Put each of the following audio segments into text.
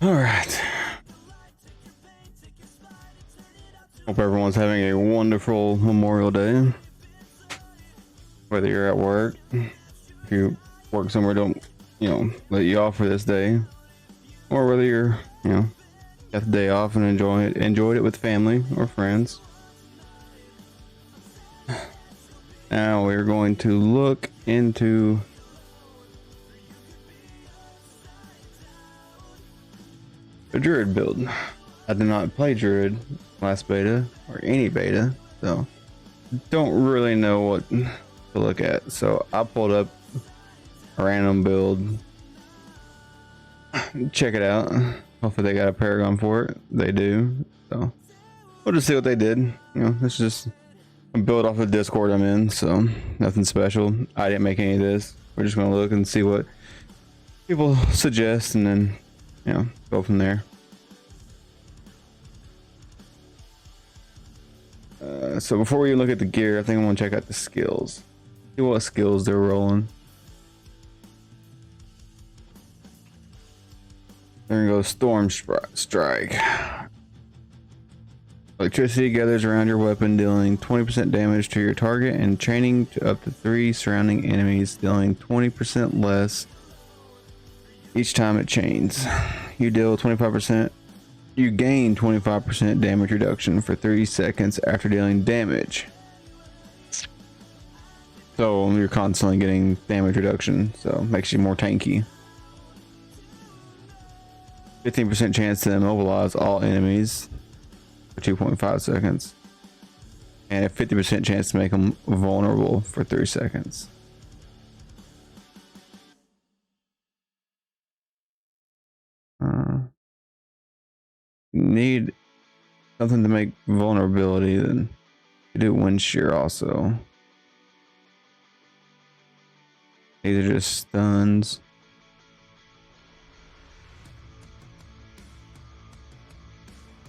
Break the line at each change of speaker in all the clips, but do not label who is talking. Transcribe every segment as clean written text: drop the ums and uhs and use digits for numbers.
All right. Hope everyone's having a wonderful Memorial Day. Whether you're at work, if you work somewhere, don't let you off for this day, or whether you're got the day off and enjoyed it with family or friends. Now we're going to look into the Druid build. I did not play Druid last beta or any beta, so don't really know what to look at. So I pulled up a random build. Check it out. Hopefully they got a paragon for it. They do. So we'll just see what they did. This is just a build off of Discord I'm in, so nothing special. I didn't make any of this. We're just gonna look and see what people suggest, and then go from there. So before we look at the gear, I think I want to check out the skills. See what skills they're rolling. There we go. Storm Strike. Electricity gathers around your weapon, dealing 20% damage to your target, and chaining to up to 3 surrounding enemies, dealing 20% less each time it chains. You deal 25%. You gain 25% damage reduction for 30 seconds after dealing damage. So you're constantly getting damage reduction, so it makes you more tanky. 15% chance to immobilize all enemies for 2.5 seconds. And a 50% chance to make them vulnerable for 3 seconds. Need something to make vulnerability, then you do wind shear also. These are just stuns.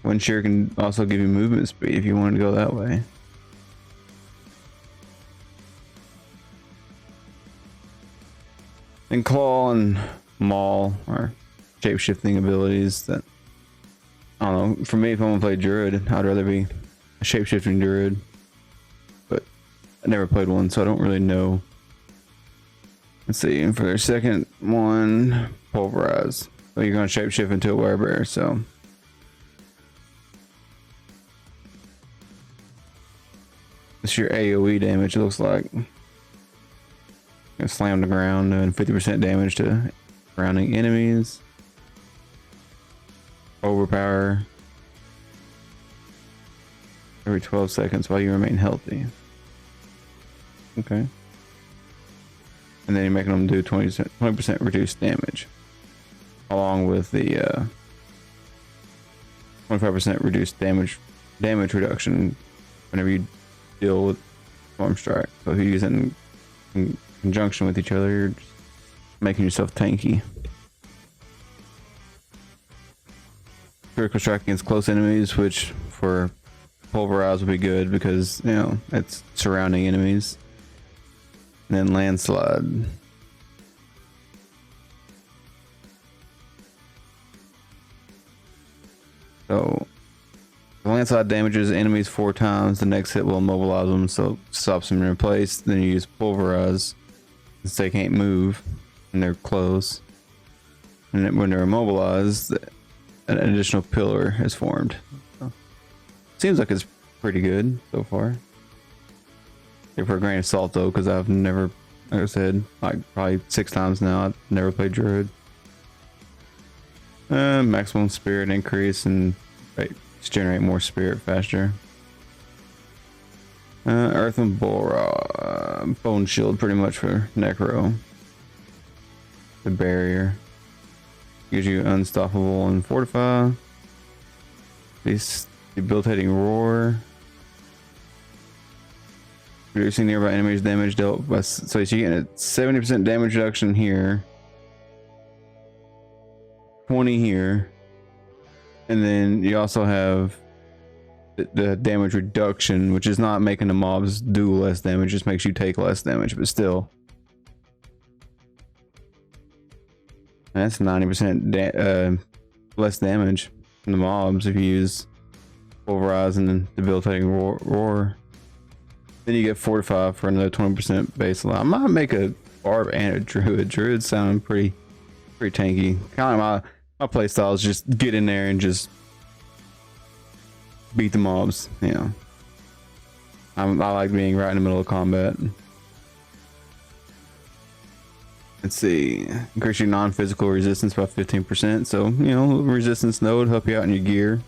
Wind shear can also give you movement speed if you want to go that way. And claw and maul are shape-shifting abilities that, I don't know, for me, if I want to play Druid, I'd rather be a shape-shifting Druid. But I never played one, so I don't really know. Let's see, and for their second one, pulverize. So you're going to shape-shift into a werebear, so. This is your AoE damage, it looks like. Gonna slam the ground, doing 50% damage to surrounding enemies. Overpower every 12 seconds while you remain healthy. Okay. And then you're making them do 20% reduced damage, along with the 25% reduced damage reduction whenever you deal with Storm Strike. So if you use it in conjunction with each other, you're just making yourself tanky. Critical strike against close enemies, which for pulverize would be good because it's surrounding enemies. And then landslide. So the landslide damages enemies 4 times. The next hit will immobilize them, so it stops them in their place. Then you use pulverize since they can't move and they're close. And then when they're immobilized, an additional pillar is formed. So, seems like it's pretty good so far. Take for a grain of salt though, because I've never, like I said, like probably 6 times now, I've never played Druid. Maximum spirit increase and just generate more spirit faster. Earth and bone shield pretty much for Necro. The barrier gives you unstoppable and fortify. This debilitating roar. Reducing nearby enemies damage dealt by, so you get a 70% damage reduction here, 20 here, and then you also have the damage reduction, which is not making the mobs do less damage, just makes you take less damage, but still. That's 90% less damage from the mobs if you use Pulverize and then debilitating roar. Then you get Fortify for another 20% baseline. I might make a Barb and a Druid. Druid sounding pretty tanky. Kind of my play style is just get in there and just beat the mobs. You know, I like being right in the middle of combat. Let's see, increase your non-physical resistance by 15%. So you know, resistance node help you out in your gear.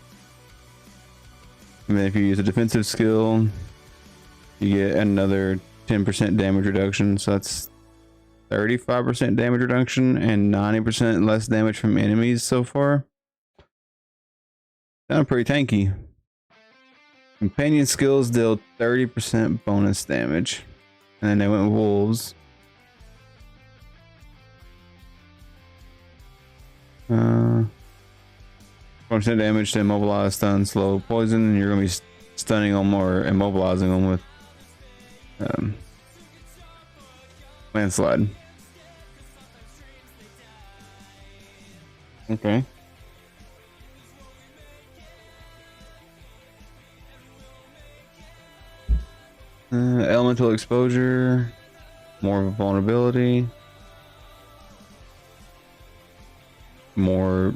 And then if you use a defensive skill, you get another 10% damage reduction. So that's 35% damage reduction and 90% less damage from enemies so far. Sound pretty tanky. Companion skills deal 30% bonus damage. And then they went with wolves. 20% damage to immobilize, stun, slow, poison, and you're gonna be stunning them or immobilizing them with landslide. Okay. Elemental exposure, more vulnerability, more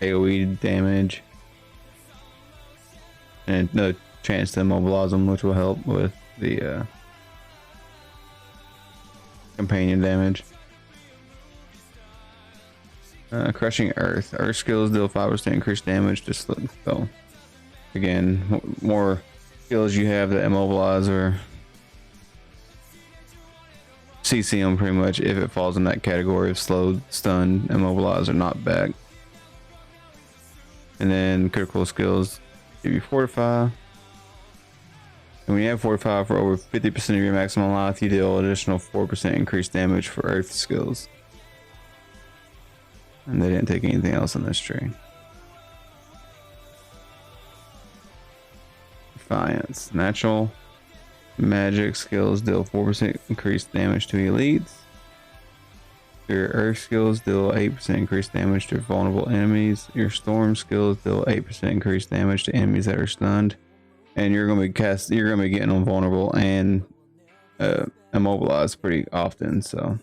AoE damage, and no chance to immobilize them, which will help with the companion damage. Crushing earth. Earth skills deal 5% increased damage. Just so again, more skills you have that immobilize or CC them pretty much if it falls in that category of slowed, stunned, immobilized, or not back. And then critical skills give you fortify. And when you have fortify for over 50% of your maximum life, you deal additional 4% increased damage for earth skills. And they didn't take anything else on this tree. Defiance. Natural magic skills deal 4% increased damage to elites. Your earth skills deal 8% increased damage to vulnerable enemies. Your storm skills deal 8% increased damage to enemies that are stunned. And you're gonna be getting them vulnerable and immobilized pretty often. So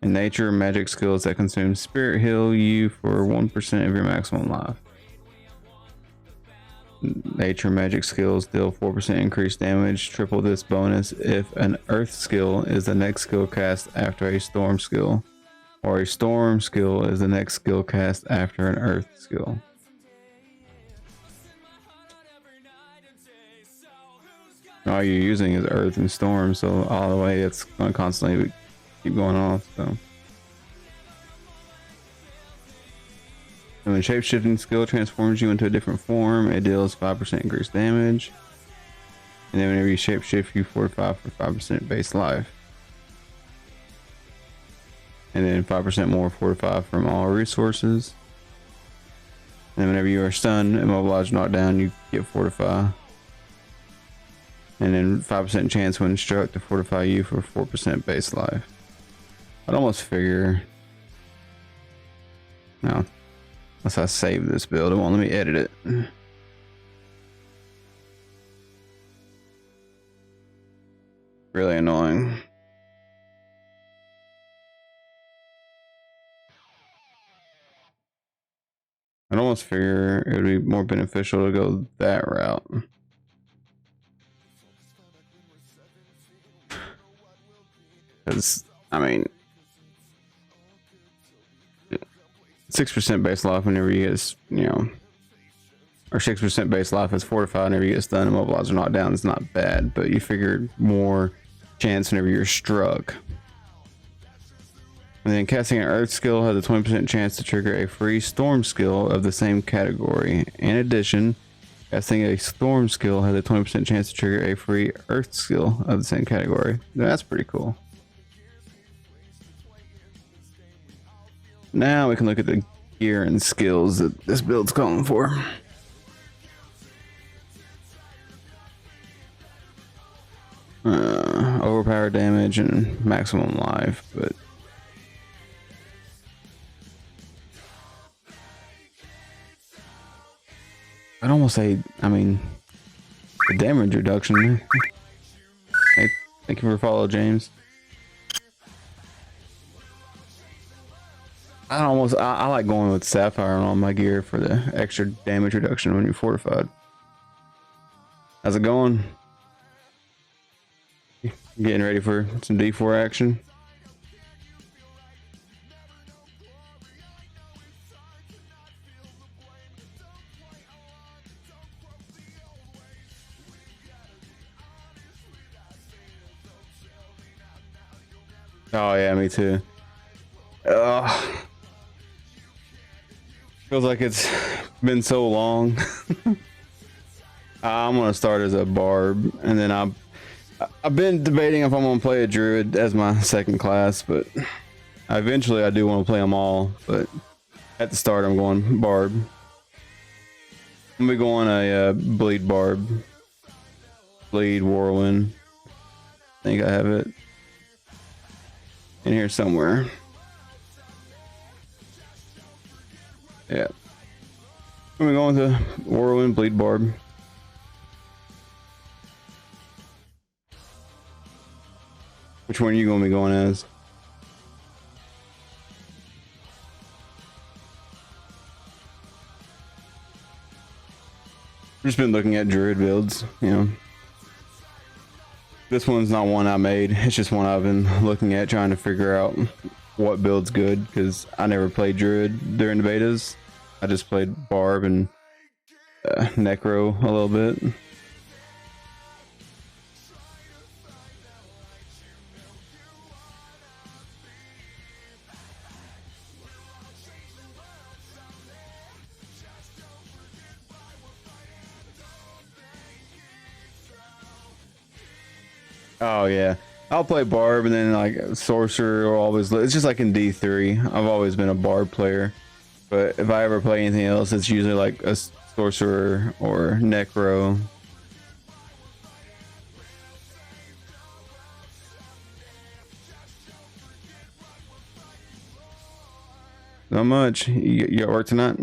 in nature, magic skills that consume spirit heal you for 1% of your maximum life. Nature magic skills deal 4% increased damage. Triple this bonus if an earth skill is the next skill cast after a storm skill, or a storm skill is the next skill cast after an earth skill. All you're using is earth and storm, so all the way it's going to constantly keep going off. So when the shape-shifting skill transforms you into a different form, it deals 5% increased damage. And then whenever you shape-shift, you fortify for 5% base life. And then 5% more fortify from all resources. And whenever you are stunned, immobilized, knocked down, you get fortify. And then 5% chance when struck to fortify you for 4% base life. I'd almost figure... No. Unless I save this build, it won't let me edit it. Really annoying. almost figure it would be more beneficial to go that route. Because, I mean, 6% base life whenever you get, you know, or 6% base life is fortified whenever you get stunned, immobilized, or knocked down. It's not bad, but you figured more chance whenever you're struck. And then casting an earth skill has a 20% chance to trigger a free storm skill of the same category. In addition, casting a storm skill has a 20% chance to trigger a free earth skill of the same category. That's pretty cool. Now we can look at the gear and skills that this build's calling for. Overpower damage and maximum life, but I'd almost say, I mean, the damage reduction. Hey, thank you for follow, James. I like going with Sapphire on all my gear for the extra damage reduction when you're fortified. How's it going? Getting ready for some D4 action. Oh yeah, me too. Feels like it's been so long. I'm gonna start as a barb, and then I've been debating if I'm gonna play a druid as my second class, but eventually I do want to play them all. But at the start, I'm going barb. I'm gonna be going a bleed barb, bleed whirlwind. I think I have it in here somewhere. Yeah, I'm going to whirlwind, bleed barb. Which one are you going to be going as? I've just been looking at druid builds, you know. This one's not one I made, it's just one I've been looking at, trying to figure out what build's good, because I never played druid during the betas. I just played barb and necro a little bit. Oh yeah, I'll play barb, and then like sorcerer or always. It's just like in D3. I've always been a barb player, but if I ever play anything else, it's usually like a sorcerer or necro. Not much. You at work tonight?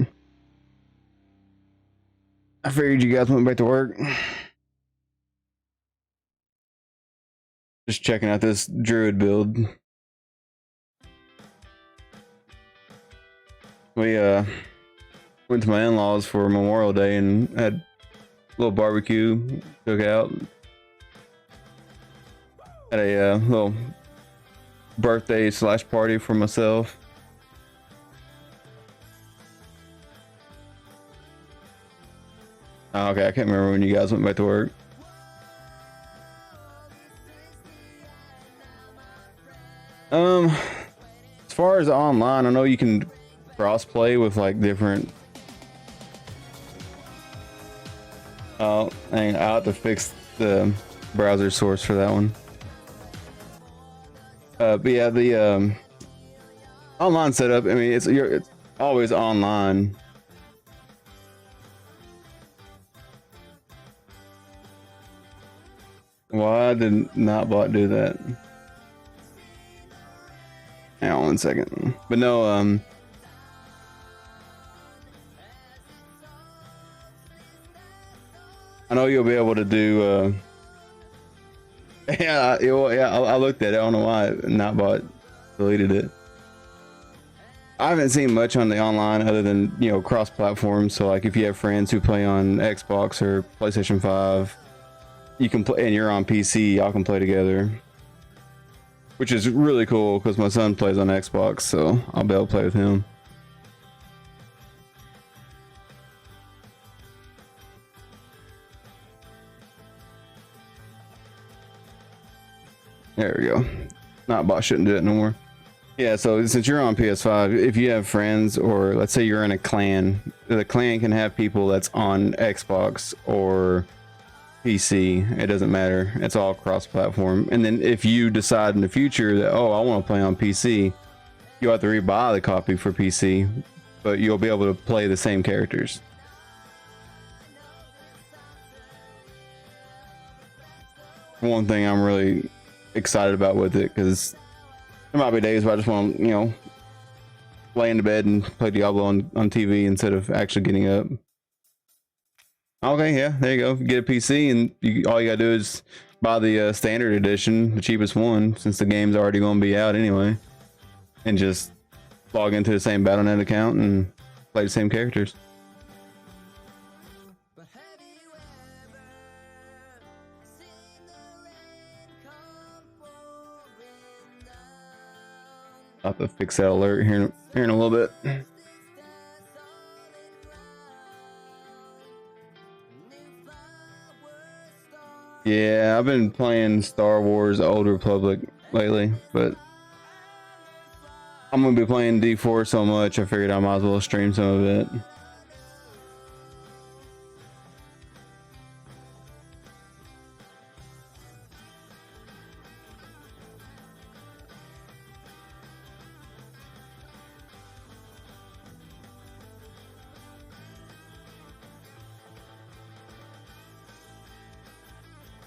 I figured you guys went back to work. Just checking out this druid build. We went to my in-laws for Memorial Day and had a little barbecue, took out. Had a little birthday / party for myself. Oh, okay, I can't remember when you guys went back to work. As far as online, I know you can cross-play with like different. Oh, hang on, I'll have to fix the browser source for that one. But yeah, the online setup. I mean, it's always online. Why did not bot do that? Hang on 1 second. But no, I know you'll be able to do. Yeah, I looked at it. I don't know why Notbot deleted it. I haven't seen much on the online other than, you know, cross-platform. So like if you have friends who play on Xbox or PlayStation 5, you can play, and you're on PC, y'all can play together, which is really cool because my son plays on Xbox, so I'll be able to play with him. There we go. Not bot shouldn't do it no more. Yeah, so since you're on PS5, if you have friends, or let's say you're in a clan, the clan can have people that's on Xbox or PC. It doesn't matter. It's all cross-platform. And then if you decide in the future that, oh, I want to play on PC, you'll have to rebuy the copy for PC, but you'll be able to play the same characters. One thing I'm really excited about with it, because there might be days where I just want to, you know, lay in the bed and play Diablo on TV instead of actually getting up. Okay, yeah, there you go. You get a PC, and all you gotta do is buy the standard edition, the cheapest one, since the game's already going to be out anyway, and just log into the same Battle.net account and play the same characters. I'll have to fix that alert here in a little bit. Yeah, I've been playing Star Wars Old Republic lately, but I'm gonna be playing D4 so much, I figured I might as well stream some of it.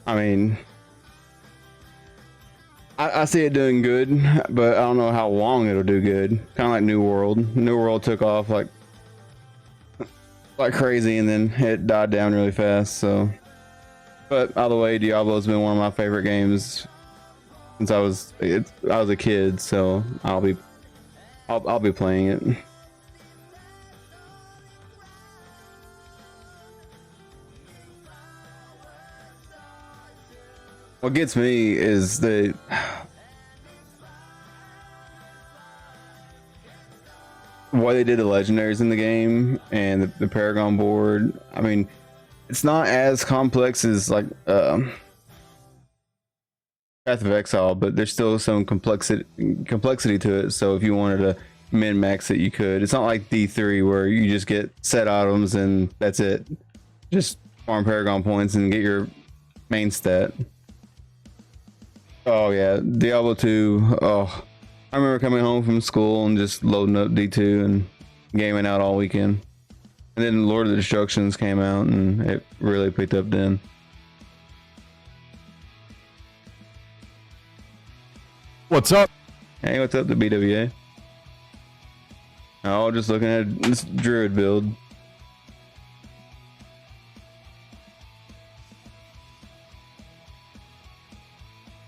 I mean, I see it doing good, but I don't know how long it'll do good. Kind of like New World. New World took off like crazy, and then it died down really fast. So, but either way, Diablo's been one of my favorite games since I was a kid. So I'll be playing it. What gets me is the why they did the legendaries in the game and the Paragon board. I mean, it's not as complex as like Path of Exile, but there's still some complexity to it. So if you wanted to min max it, you could. It's not like D3 where you just get set items and that's it. Just farm Paragon points and get your main stat. Oh yeah, Diablo 2. Oh, I remember coming home from school and just loading up D2 and gaming out all weekend. And then Lord of the Destructions came out and it really picked up then.
What's up?
Hey, what's up, the BWA? Oh, just looking at this Druid build.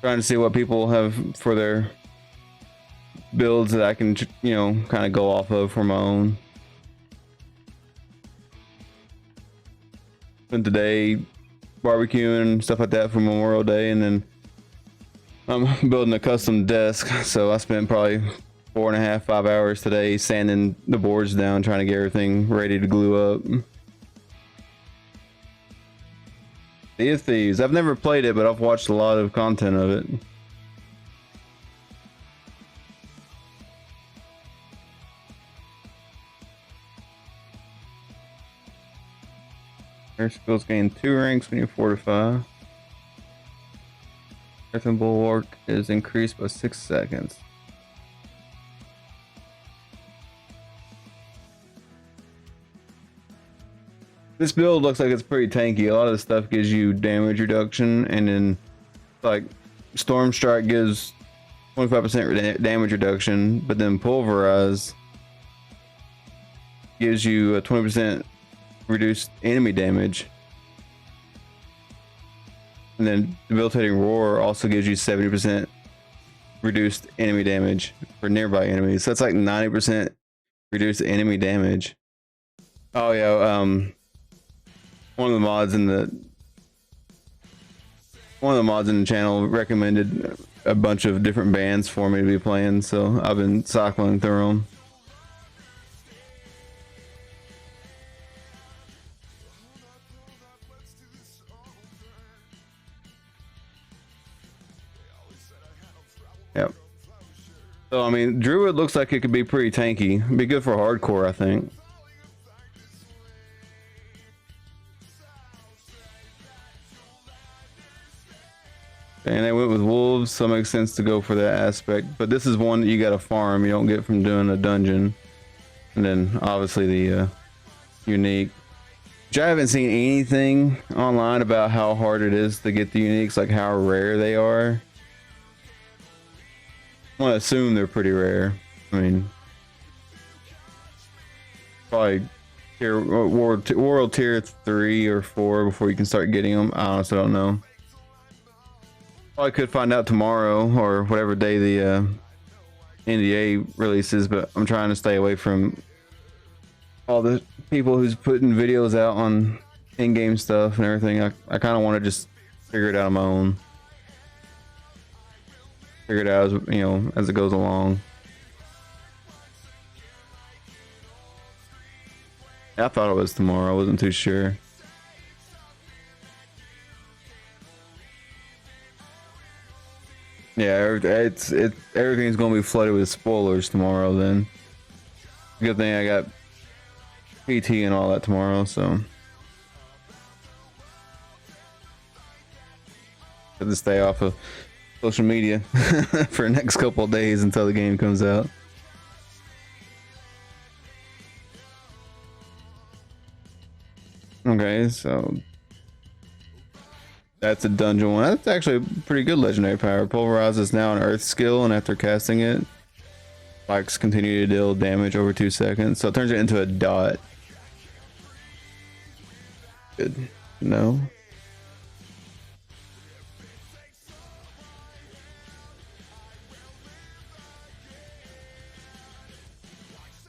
Trying to see what people have for their builds that I can, you know, kind of go off of for my own. Spent the day barbecuing and stuff like that for Memorial Day, and then I'm building a custom desk, so I spent probably 4.5 to 5 hours today sanding the boards down, trying to get everything ready to glue up. Sea of Thieves. I've never played it, but I've watched a lot of content of it. Air skills gain 2 ranks when you fortify. Earthen Bulwark is increased by 6 seconds. This build looks like it's pretty tanky. A lot of the stuff gives you damage reduction, and then like Storm Strike gives 25% damage reduction, but then Pulverize gives you a 20% reduced enemy damage. And then Debilitating Roar also gives you 70% reduced enemy damage for nearby enemies. So that's like 90% Reduce enemy damage. Oh yeah, one of the mods in the channel recommended a bunch of different bands for me to be playing, so I've been cycling through them. Yep. So I mean, Druid looks like it could be pretty tanky. It'd be good for hardcore, I think. And they went with wolves, so it makes sense to go for that aspect. But this is one that you gotta farm. You don't get from doing a dungeon. And then obviously the unique. Which I haven't seen anything online about how hard it is to get the uniques, like how rare they are. I want to assume they're pretty rare. I mean, probably world tier 3 or 4 before you can start getting them. I honestly don't know. Probably could find out tomorrow or whatever day the NDA releases, but I'm trying to stay away from all the people who's putting videos out on in-game stuff and everything. I kind of want to just figure it out on my own. Figure it out as, you know, as it goes along. I thought it was tomorrow. I wasn't too sure. Yeah, everything's gonna be flooded with spoilers tomorrow. Then, good thing I got PT and all that tomorrow, so have to stay off of social media for the next couple of days until the game comes out. Okay, so that's a dungeon one. That's actually a pretty good legendary power. Pulverize is now an earth skill, and after casting it, spikes continue to deal damage over 2 seconds. So it turns it into a dot. Good. No.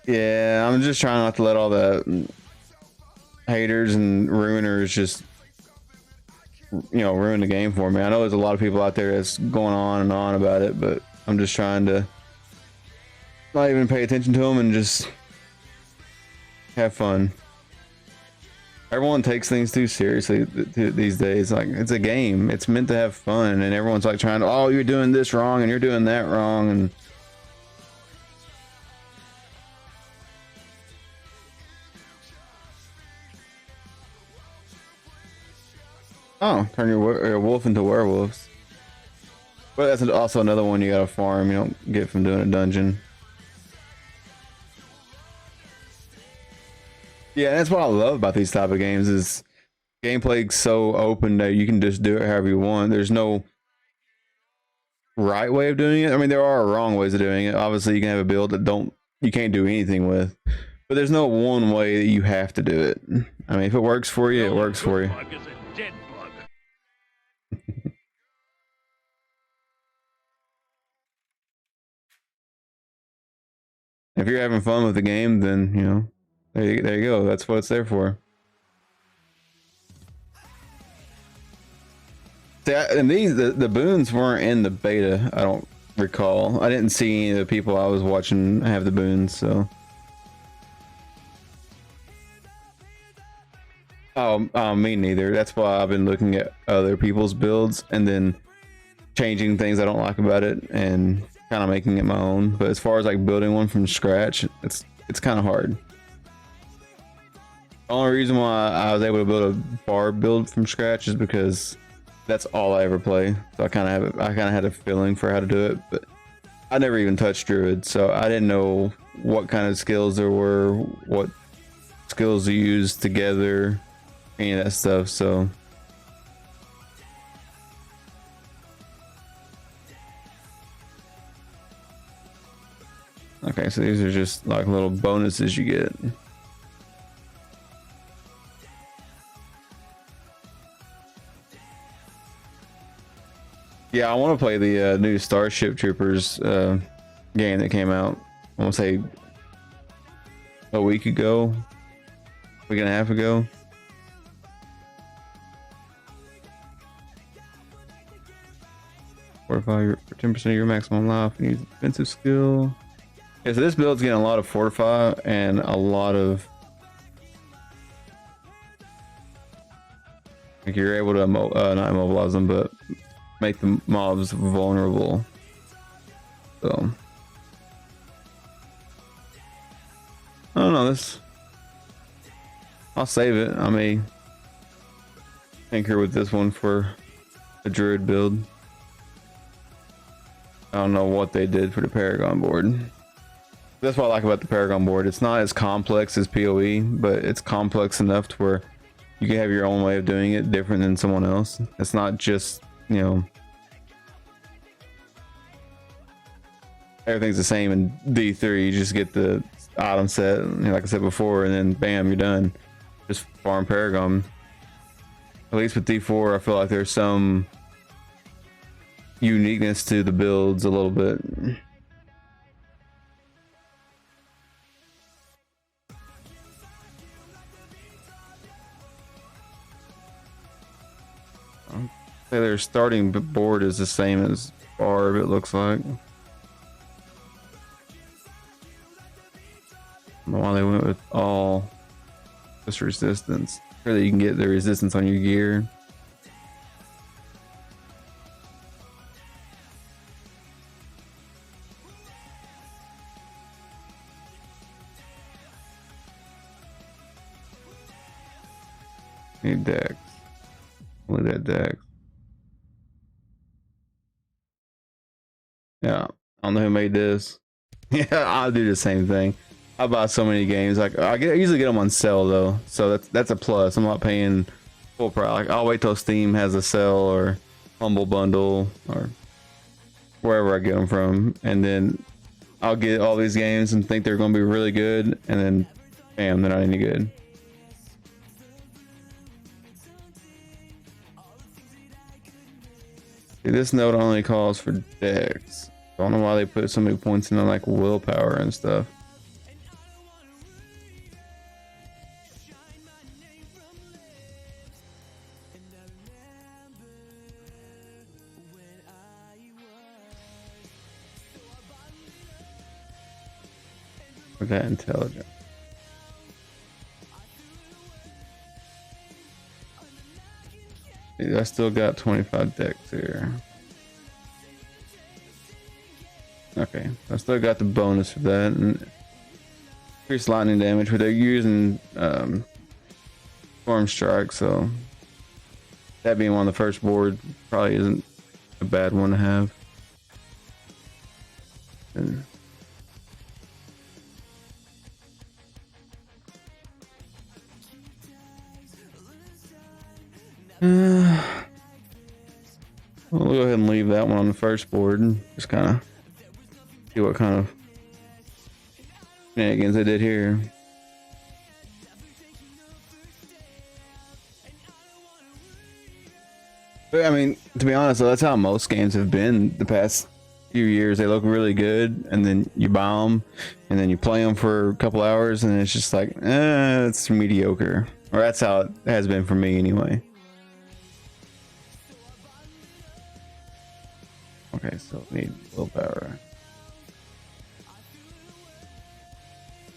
Yeah, I'm just trying not to let all the haters and ruiners just, you know, ruin the game for me. I know there's a lot of people out there that's going on and on about it, but I'm just trying to not even pay attention to them and just have fun. Everyone takes things too seriously these days. Like, it's a game. It's meant to have fun, and everyone's like trying to, oh, you're doing this wrong and you're doing that wrong, and oh, turn your wolf into werewolves. But that's also another one you gotta farm. You don't get from doing a dungeon. Yeah, that's what I love about these type of games is gameplay's so open that you can just do it however you want. There's no right way of doing it. I mean, there are wrong ways of doing it. Obviously, you can have a build that you can't do anything with. But there's no one way that you have to do it. I mean, if it works for you, it works for you. If you're having fun with the game, then, you know, there you go. That's what it's there for. See, and the boons weren't in the beta, I don't recall. I didn't see any of the people I was watching have the boons, so. Oh, me neither. That's why I've been looking at other people's builds and then changing things I don't like about it and kind of making it my own. But as far as like building one from scratch, it's kind of hard. The only reason why I was able to build a bar build from scratch is because that's all I ever play. So I kind of had a feeling for how to do it, but I never even touched Druid, so I didn't know what kind of skills there were, what skills you use together, any of that stuff. So okay, so these are just like little bonuses you get. Yeah, I want to play the new Starship Troopers game that came out. I want to say a week ago, week and a half ago. Fortify your 10% of your maximum life and use defensive skill. Yeah, so this build's getting a lot of fortify and a lot of like you're able to not immobilize them, but make the mobs vulnerable. So I don't know this. I'll save it. I may tinker with this one for the Druid build. I don't know what they did for the Paragon board. That's what I like about the Paragon board. It's not as complex as PoE, but it's complex enough to where you can have your own way of doing it, different than someone else. It's not just, you know, everything's the same in D3. You just get the item set, like I said before, and then bam, you're done. Just farm Paragon. At least with D4, I feel like there's some uniqueness to the builds a little bit. Say their starting board is the same as Barb, it looks like. I don't know why they went with all this resistance. Sure that you can get the resistance on your gear. Need Dex. Only that Dex. Yeah, I don't know who made this. Yeah, I'll do the same thing. I buy so many games. Like I usually get them on sale though, so that's a plus. I'm not paying full price. Like I'll wait till Steam has a sale or Humble Bundle or wherever I get them from, and then I'll get all these games and think they're going to be really good, and then bam, they're not any good. See, this note only calls for Dex. I don't know why they put so many points into like willpower and stuff. For that intelligence. I still got 25 Dex here. Okay, I still got the bonus for that and increased lightning damage, but they're using Storm Strike, so that being on the first board probably isn't a bad one to have. And we'll go ahead and leave that one on the first board and just kind of see what kind of shenanigans they did here. But I mean, to be honest, though, that's how most games have been the past few years. They look really good, and then you buy them, and then you play them for a couple hours, and it's just like, it's mediocre. Or that's how it has been for me anyway. Okay, so need willpower.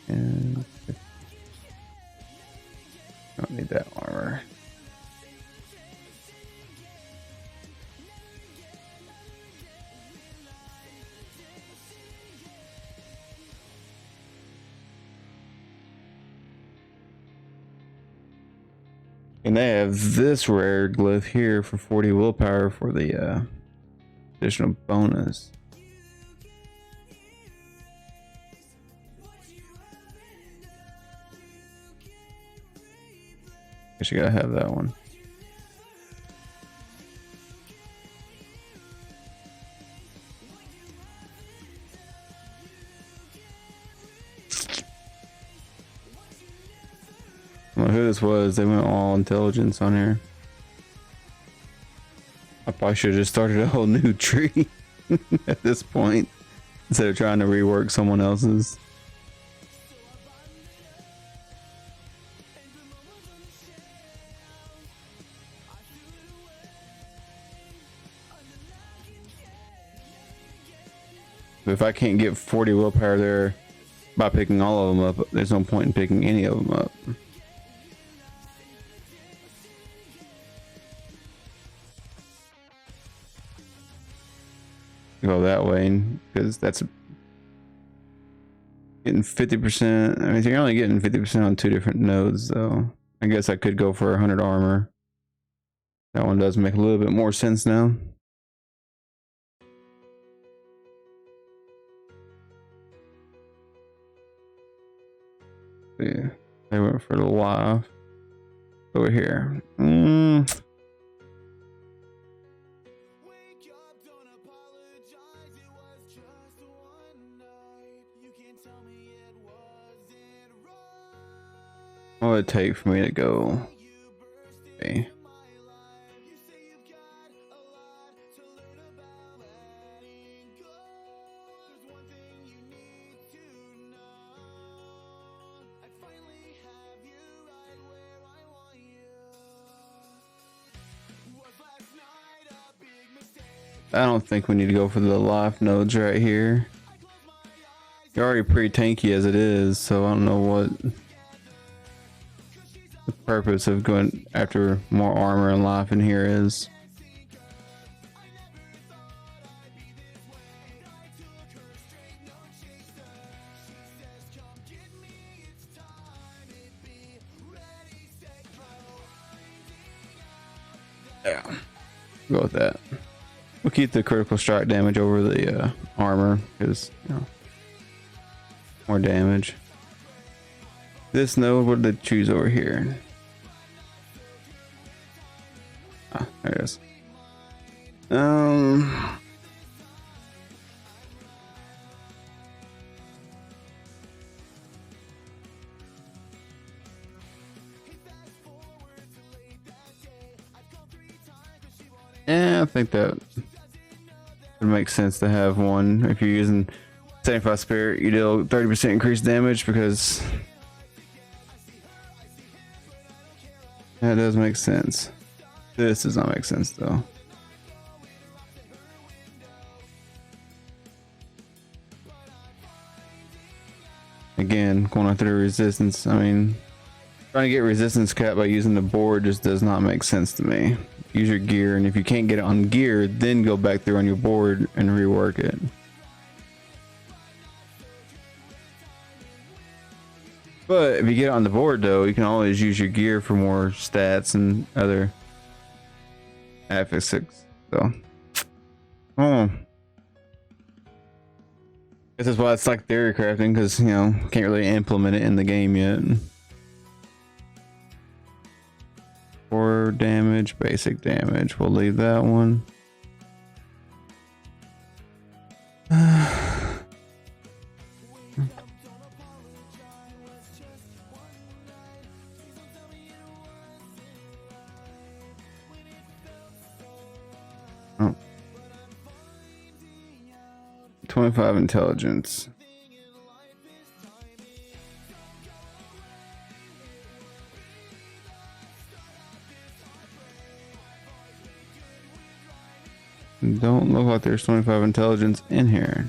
And don't need that armor. And they have this rare glyph here for 40 willpower for the additional bonus. Guess you gotta have that one. I don't know who this was. They went all intelligence on here. I probably should have just started a whole new tree at this point instead of trying to rework someone else's. So if I can't get 40 willpower there by picking all of them up, there's no point in picking any of them up. Go that way because that's getting 50%. I mean, you're only getting 50% on 2 different nodes, though. I guess I could go for 100 armor. That one does make a little bit more sense now. Yeah, they went for the life over here. What would it take for me to go? Okay. I don't think we need to go for the life nodes right here. You're already pretty tanky as it is, so I don't know what the purpose of going after more armor and life in here is. Yeah, go with that. We'll keep the critical strike damage over the armor because, you know, more damage. This node, what did they choose over here? Ah, there it is. Yeah, I think that would make sense to have one. If you're using 75 spirit, you deal 30% increased damage because that does make sense. This does not make sense though. Again, going after the resistance. I mean, trying to get resistance cap by using the board just does not make sense to me. Use your gear, and if you can't get it on gear, then go back through on your board and rework it. But if you get it on the board though, you can always use your gear for more stats and other affixes. So, this is why it's like Theroycrafting, because, you know, can't really implement it in the game yet. 4 damage, basic damage. We'll leave that one. Oh. 25 intelligence. Don't look like there's 25 intelligence in here.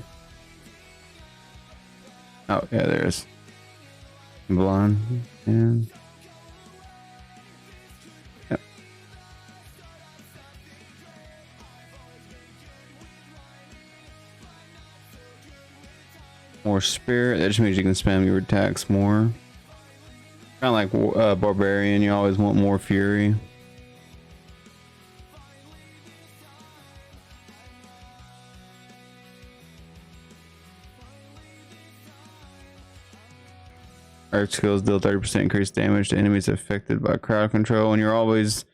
Oh yeah, there's blonde and yep. More spirit. That just means you can spam your attacks more. Kind of like barbarian. You always want more fury. Earth skills deal 30% increased damage to enemies affected by crowd control, and you're always,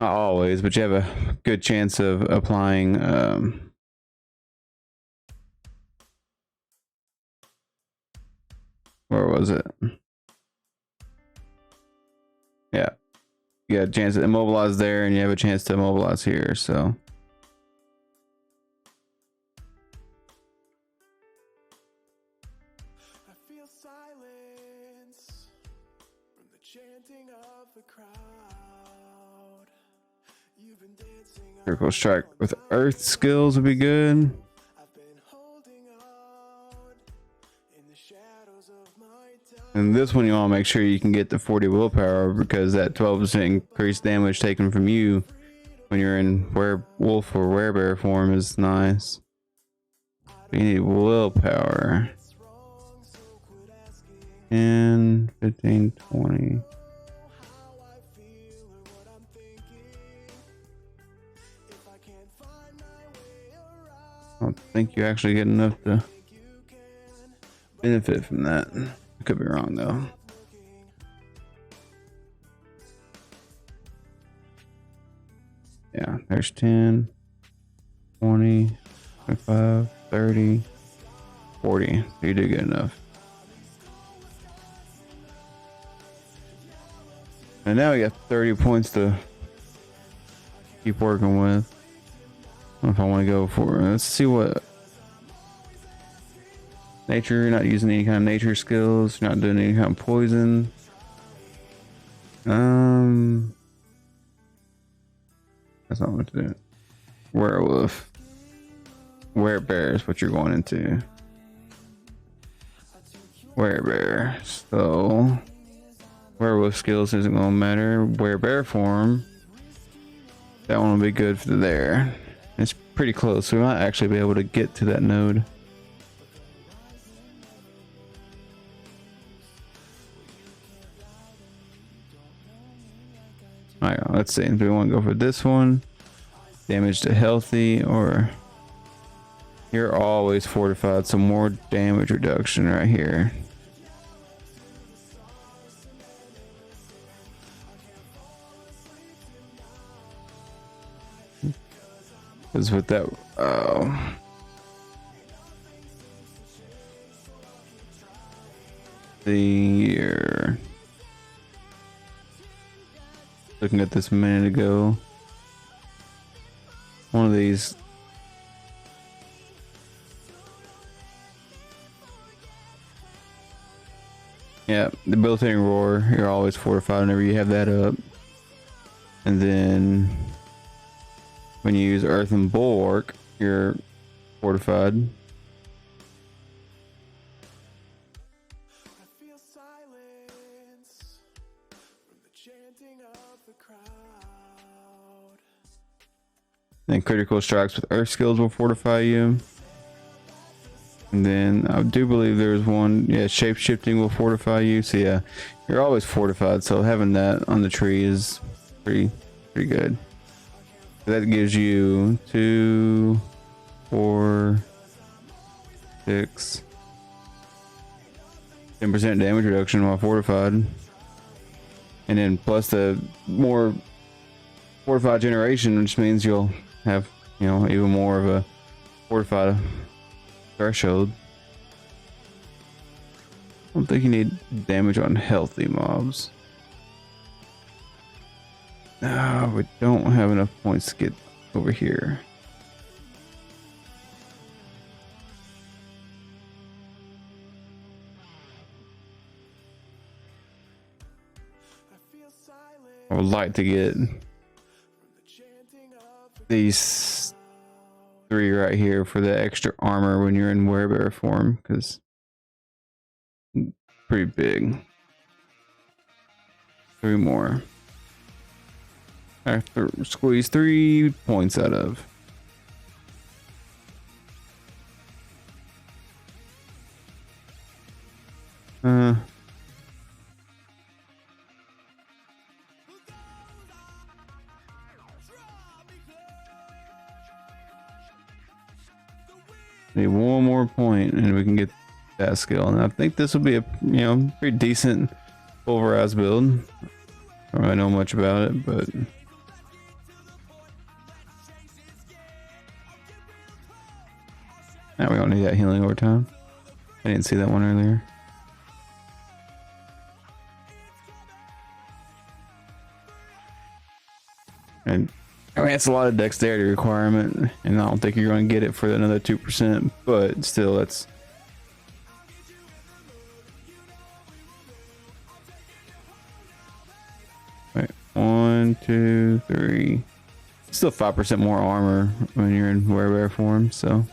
not always, but you have a good chance of applying where was it? Yeah, you got a chance to immobilize there, and you have a chance to immobilize here. So critical strike with earth skills would be good. And this one you want to make sure you can get the 40 willpower, because that 12% increased damage taken from you when you're in werewolf or werebear form is nice. You need willpower. 10, 15, 20. I don't think you actually get enough to benefit from that. I could be wrong though. Yeah, there's 10, 20, 25, 30, 40. So you do get enough. And now we got 30 points to keep working with. I don't know if I want to go for, let's see what nature. You're not using any kind of nature skills. You're not doing any kind of poison. That's not what to do. Werewolf. Werebear is what you're going into. Werebear. So werewolf skills isn't gonna matter. Werebear form. That one will be good for there. It's pretty close, so we might actually be able to get to that node. Alright, let's see. Do we want to go for this one? Damage to healthy, or you're always fortified, so more damage reduction right here. Because with that, the looking at this a minute ago, one of these the debilitating roar, you're always fortified whenever you have that up. And then when you use earthen bulwark, you're fortified. Then critical strikes with earth skills will fortify you. And then I do believe there's one, shape shifting will fortify you. So yeah, you're always fortified. So having that on the tree is pretty good. So that gives you 2, 4, 6, 10% damage reduction while fortified. And then plus the more fortified generation, which means you'll have, even more of a fortified threshold. I don't think you need damage on healthy mobs. No, we don't have enough points to get over here. I would like to get these 3 right here for the extra armor when you're in werebear form, because pretty big. 3 more. I have to squeeze 3 points out of. Need one more point and we can get that skill. And I think this will be a pretty decent pulverized build. I don't really know much about it, but now we don't need that healing over time. I didn't see that one earlier. And I mean, it's a lot of dexterity requirement, and I don't think you're going to get it for another 2%, but still, that's right. 1, 2, 3. Still 5% more armor when you're in werebear form, so.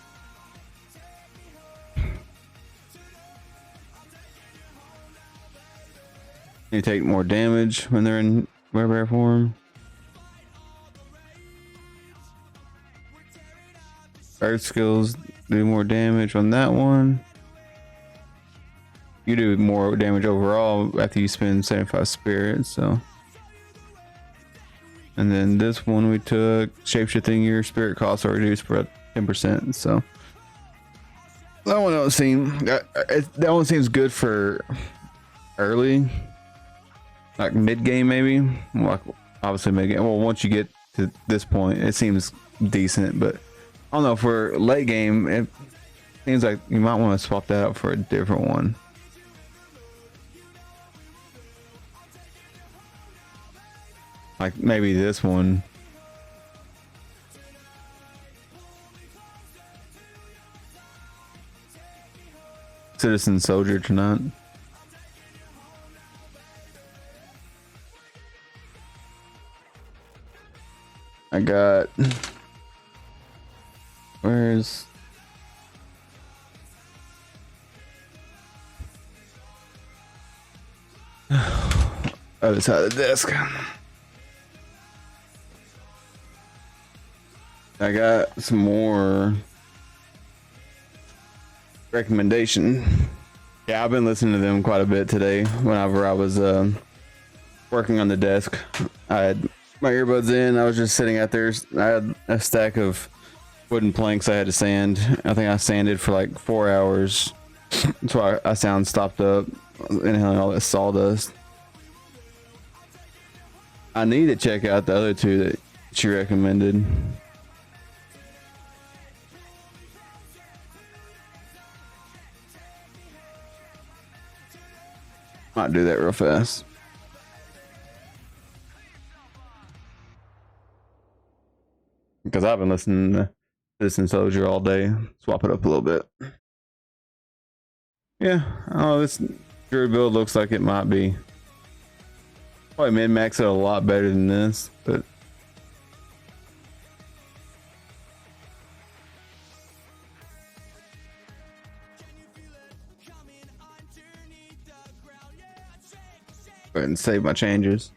You take more damage when they're in rare form. Earth skills do more damage on that one. You do more damage overall after you spend 75 spirits, so. And then this one we took, shapeshifting, your spirit costs are reduced for 10%, so. That one don't seem, that one seems good for early. Like mid game maybe. Like obviously mid game. Well, once you get to this point, it seems decent, but I don't know, for late game, it seems like you might want to swap that out for a different one. Like maybe this one. Citizen Soldier tonight. I got, where's other side of the desk. I got some more recommendation. Yeah, I've been listening to them quite a bit today. Whenever I was working on the desk, I had my earbuds in. I was just sitting out there. I had a stack of wooden planks I had to sand. I think I sanded for like 4 hours. That's why I sound stopped up, inhaling all that sawdust. I need to check out the other two that she recommended. Might do that real fast. Because I've been listening to Citizen Soldier all day. Swap it up a little bit. Yeah, oh, this Druid build looks like it might be. Probably min-max it a lot better than this, but go ahead and save my changes.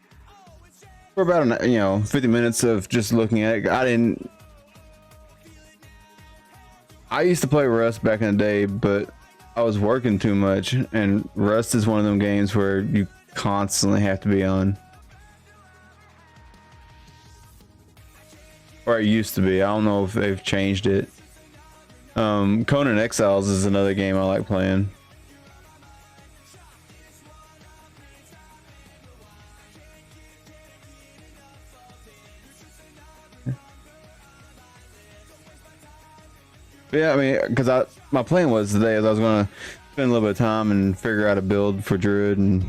For about 50 minutes of just looking at it. I used to play Rust back in the day, but I was working too much, and Rust is one of them games where you constantly have to be on. Or it used to be. I don't know if they've changed it. Conan Exiles is another game I like playing. Yeah, I mean, because my plan was today is I was gonna spend a little bit of time and figure out a build for Druid and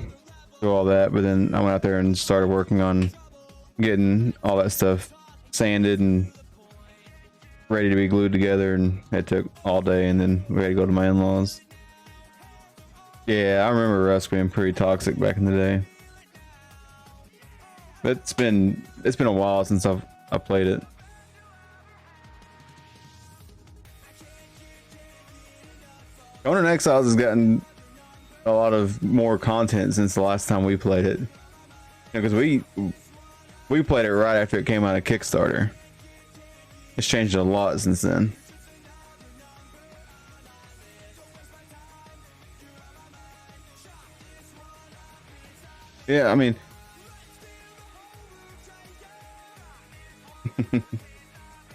do all that, but then I went out there and started working on getting all that stuff sanded and ready to be glued together, and it took all day, and then we had to go to my in-laws. Yeah, I remember Rust being pretty toxic back in the day. But it's been a while since I played it. Conan Exiles has gotten a lot of more content since the last time we played it. Because we played it right after it came out of Kickstarter. It's changed a lot since then. Yeah, I mean,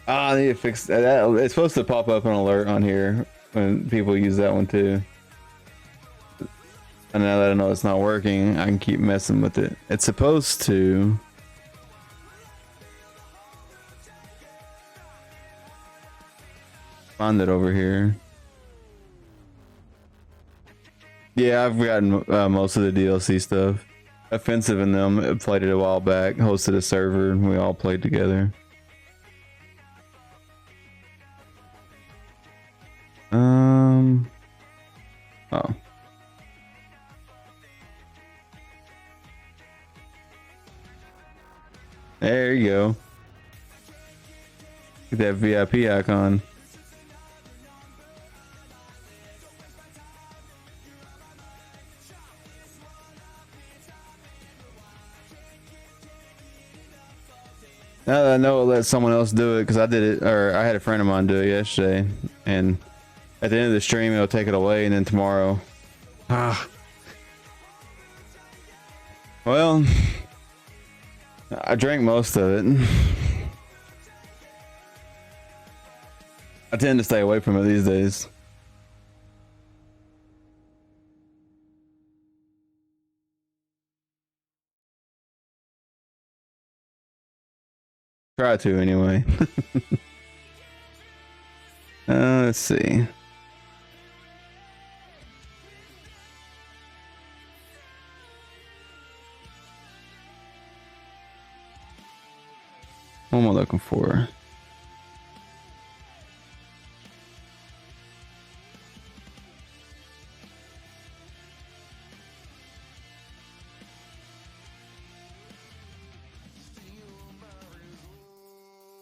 I need to fix that. It's supposed to pop up an alert on here when people use that one too. And now that I know it's not working, I can keep messing with it. It's supposed to. Find it over here. Yeah, I've gotten most of the DLC stuff. Offensive in them, played it a while back, hosted a server, and we all played together. Oh. There you go. Get that VIP icon. Now that I know, I'll let someone else do it because I did it, or I had a friend of mine do it yesterday, and at the end of the stream, it'll take it away, and then tomorrow. Ah. Well, I drank most of it. I tend to stay away from it these days. Try to anyway. Let's see. What am I looking for?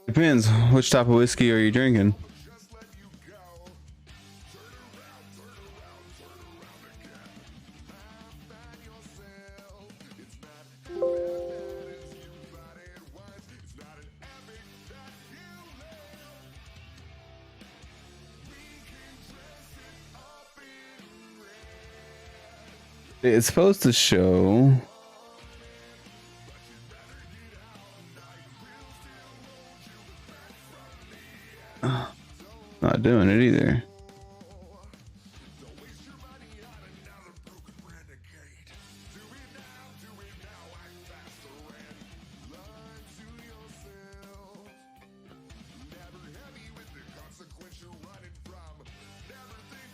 Depends. Which type of whiskey are you drinking? It's supposed to show. Not doing it either.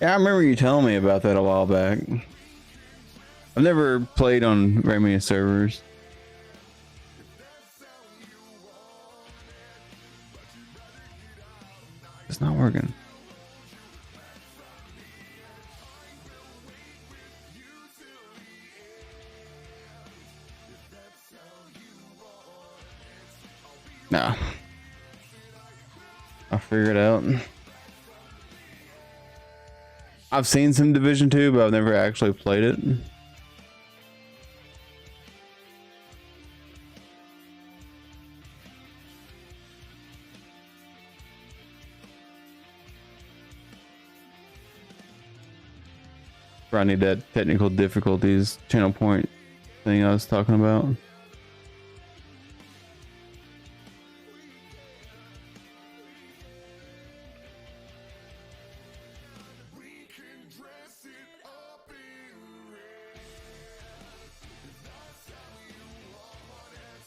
Yeah, I remember you telling me about that a while back. I've never played on very many servers. It's not working. Nah. I'll figure it out. I've seen some Division 2, but I've never actually played it. I need that technical difficulties channel point thing I was talking about. I'm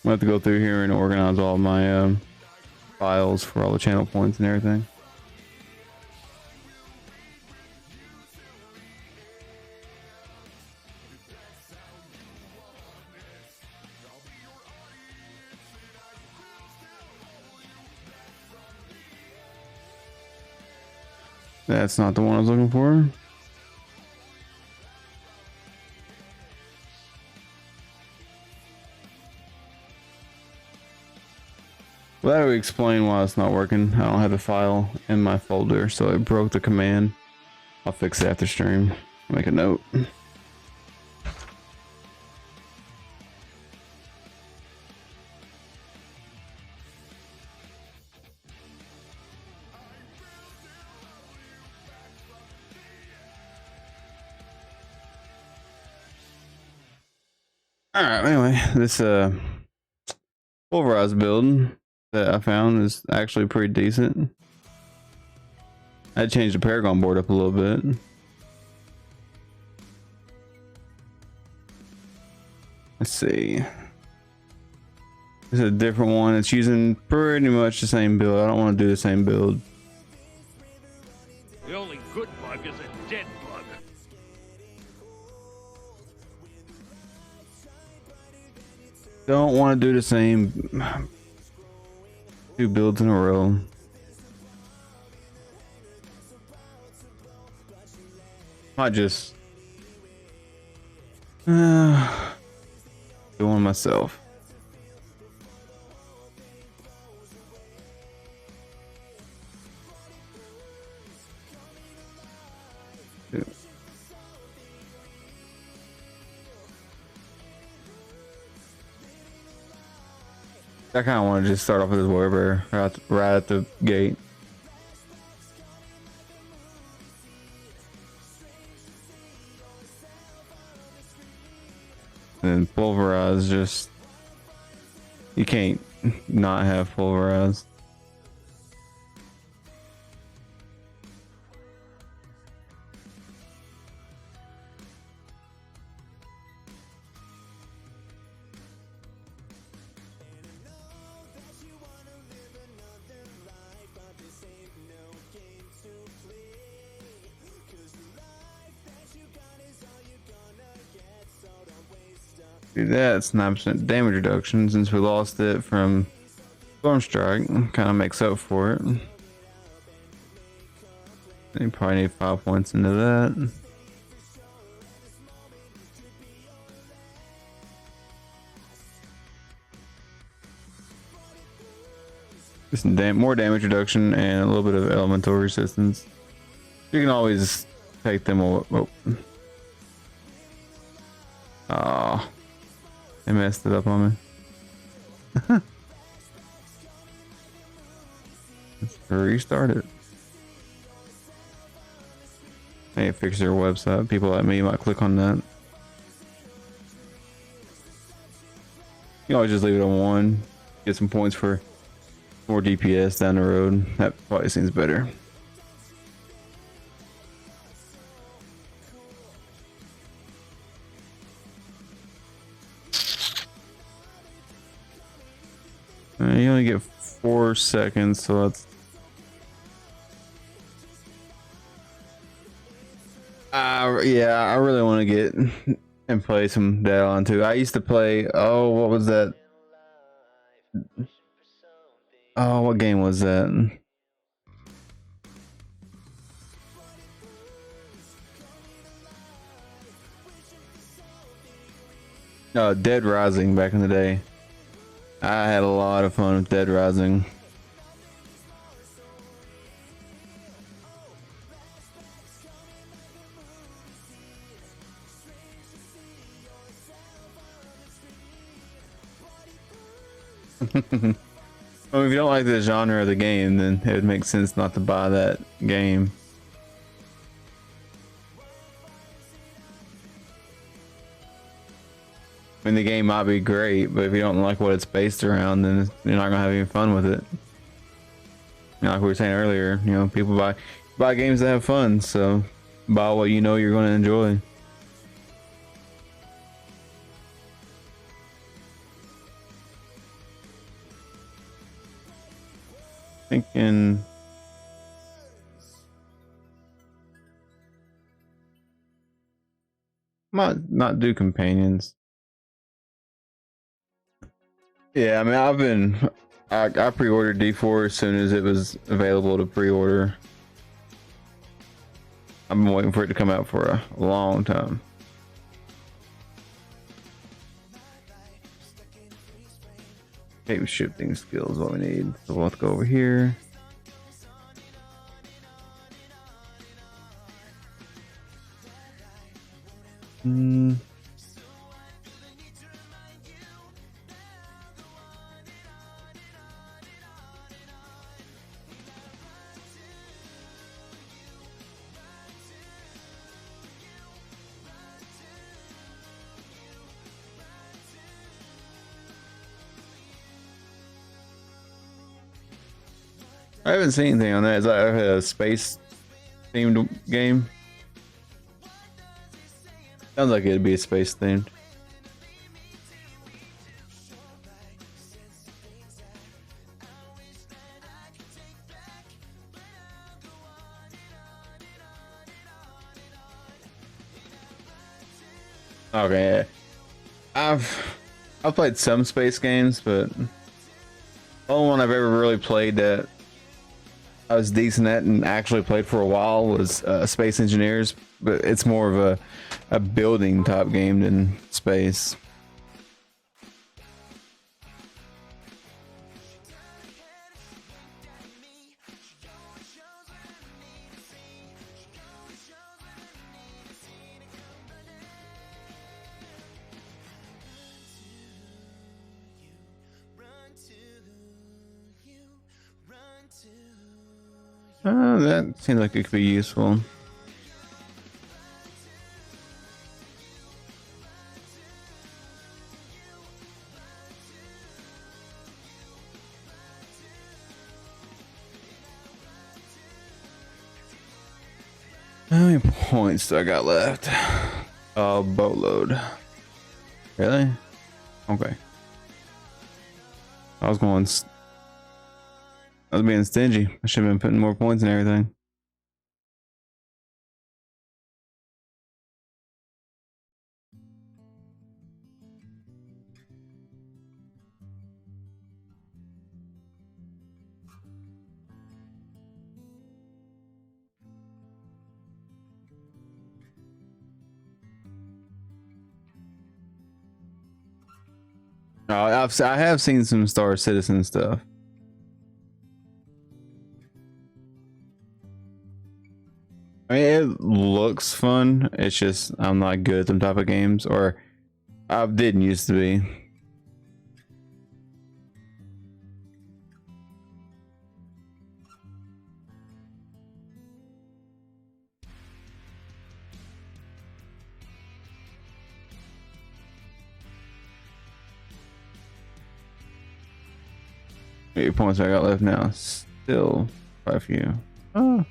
gonna have to go through here and organize all my files for all the channel points and everything. That's not the one I was looking for. Well, that would explain why it's not working. I don't have a file in my folder, so it broke the command. I'll fix it after stream. Make a note. Alright, anyway, this pulverized build that I found is actually pretty decent. I changed the Paragon board up a little bit. Let's see. This is a different one. It's using pretty much the same build. I don't want to do the same build.
The only good bug is a dead bug.
Don't want to do the same two builds in a row. Might just do one myself. I kind of want to just start off with this warrior right at the gate. And pulverize, just you can't not have pulverize. Do that, it's 9% damage reduction since we lost it from Storm Strike. Kind of makes up for it. You probably need 5 points into that. Just more damage reduction and a little bit of elemental resistance. You can always take them all. Oh, they messed it up on me. Let's restart it. I need to fix their website. People like me might click on that. You can always just leave it on 1. Get some points for more DPS down the road. That probably seems better. You only get 4 seconds, so that's yeah, I really want to get and play some Dead Island 2. I used to play, oh, what was that? Oh, what game was that? Dead Rising back in the day. I had a lot of fun with Dead Rising. Well, if you don't like the genre of the game, then it would make sense not to buy that game. I mean, the game might be great, but if you don't like what it's based around, then you're not gonna have any fun with it. You know, like we were saying earlier, you know, people buy games that have fun, so buy what you know you're gonna enjoy. Thinking might not do companions. Yeah, I mean, I pre-ordered D4 as soon as it was available to pre-order. I've been waiting for it to come out for a long time. Shape shifting skills, what we need. So we'll have to go over here. I haven't seen anything on that. Is that a space themed game? Sounds like it'd be space themed. Okay, I've played some space games, but the only one I've ever really played that I was decent at and actually played for a while was Space Engineers, but it's more of a building type game than space. That seems like it could be useful. How many points do I got left? Boatload. Really? Okay. I was going. I was being stingy. I should have been putting more points in everything. I have seen some Star Citizen stuff. I mean, it looks fun. It's just I'm not good at them type of games, or I didn't used to be. How many points I got left now? Still quite a few. Oh.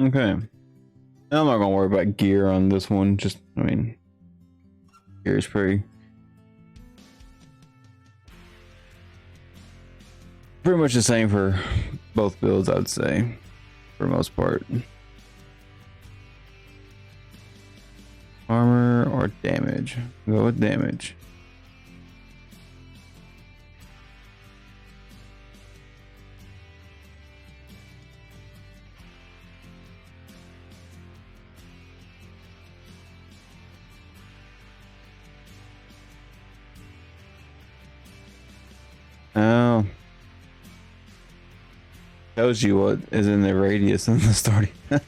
Okay. I'm not gonna worry about gear on this one. Just, I mean, gear is pretty much the same for both builds, I'd say, for the most part. Armor or damage? Go with damage. Oh, tells you what is in the radius in the starting. I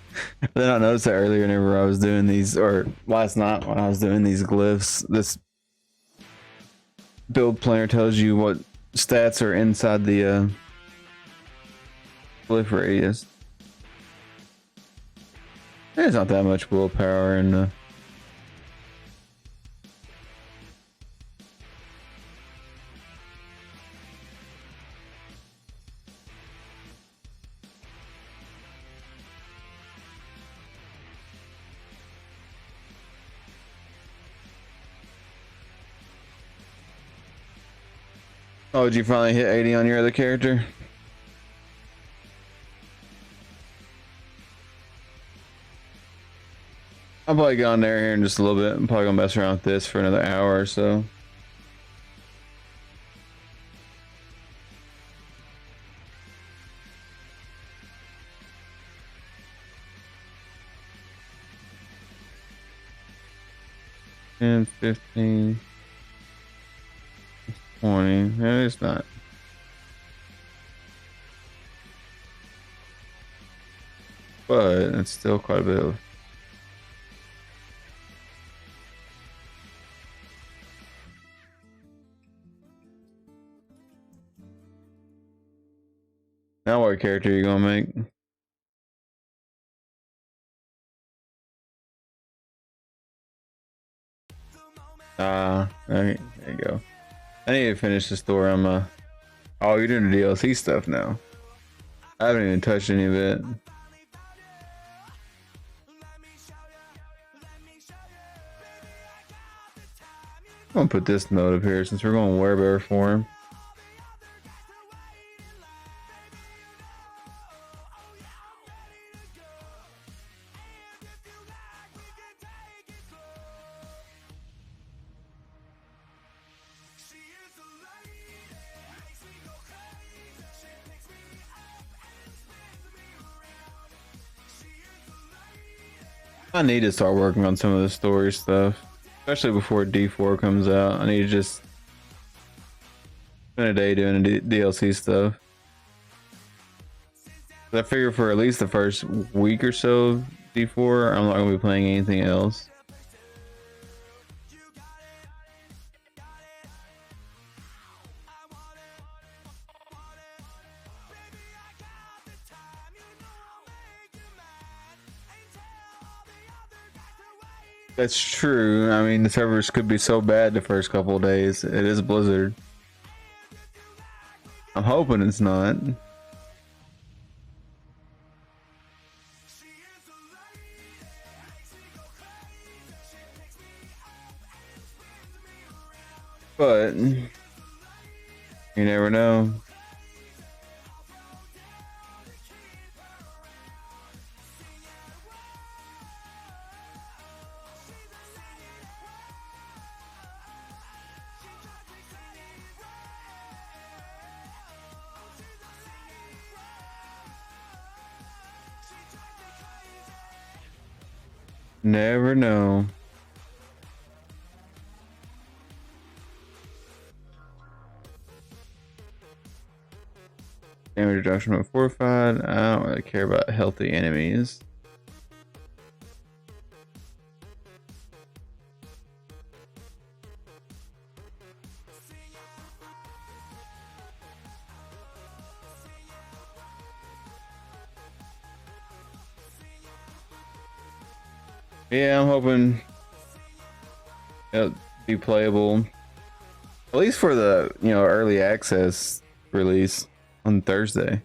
did not notice that earlier whenever I was doing these, or last night when I was doing these glyphs. This build planner tells you what stats are inside the glyph radius. There's not that much willpower in Oh, did you finally hit 80 on your other character? I'll probably go on there here in just a little bit. I'm probably gonna mess around with this for another hour or so. And 15, 20. No, it's not. But it's still quite a bit of. Now what character are you gonna make? Okay, there you go. I need to finish the story. Oh, you're doing the DLC stuff now. I haven't even touched any of it. I'm gonna put this note up here since we're going werebear for him. I need to start working on some of the story stuff, especially before D4 comes out. I need to just spend a day doing the DLC stuff. I figure for at least the first week or so of D4, I'm not gonna be playing anything else. That's true. I mean, the servers could be so bad the first couple of days. It is Blizzard. I'm hoping it's not. But you never know. Never know. Damage reduction with fortified. I don't really care about healthy enemies. Yeah, I'm hoping it'll be playable. At least for the, early access release on Thursday.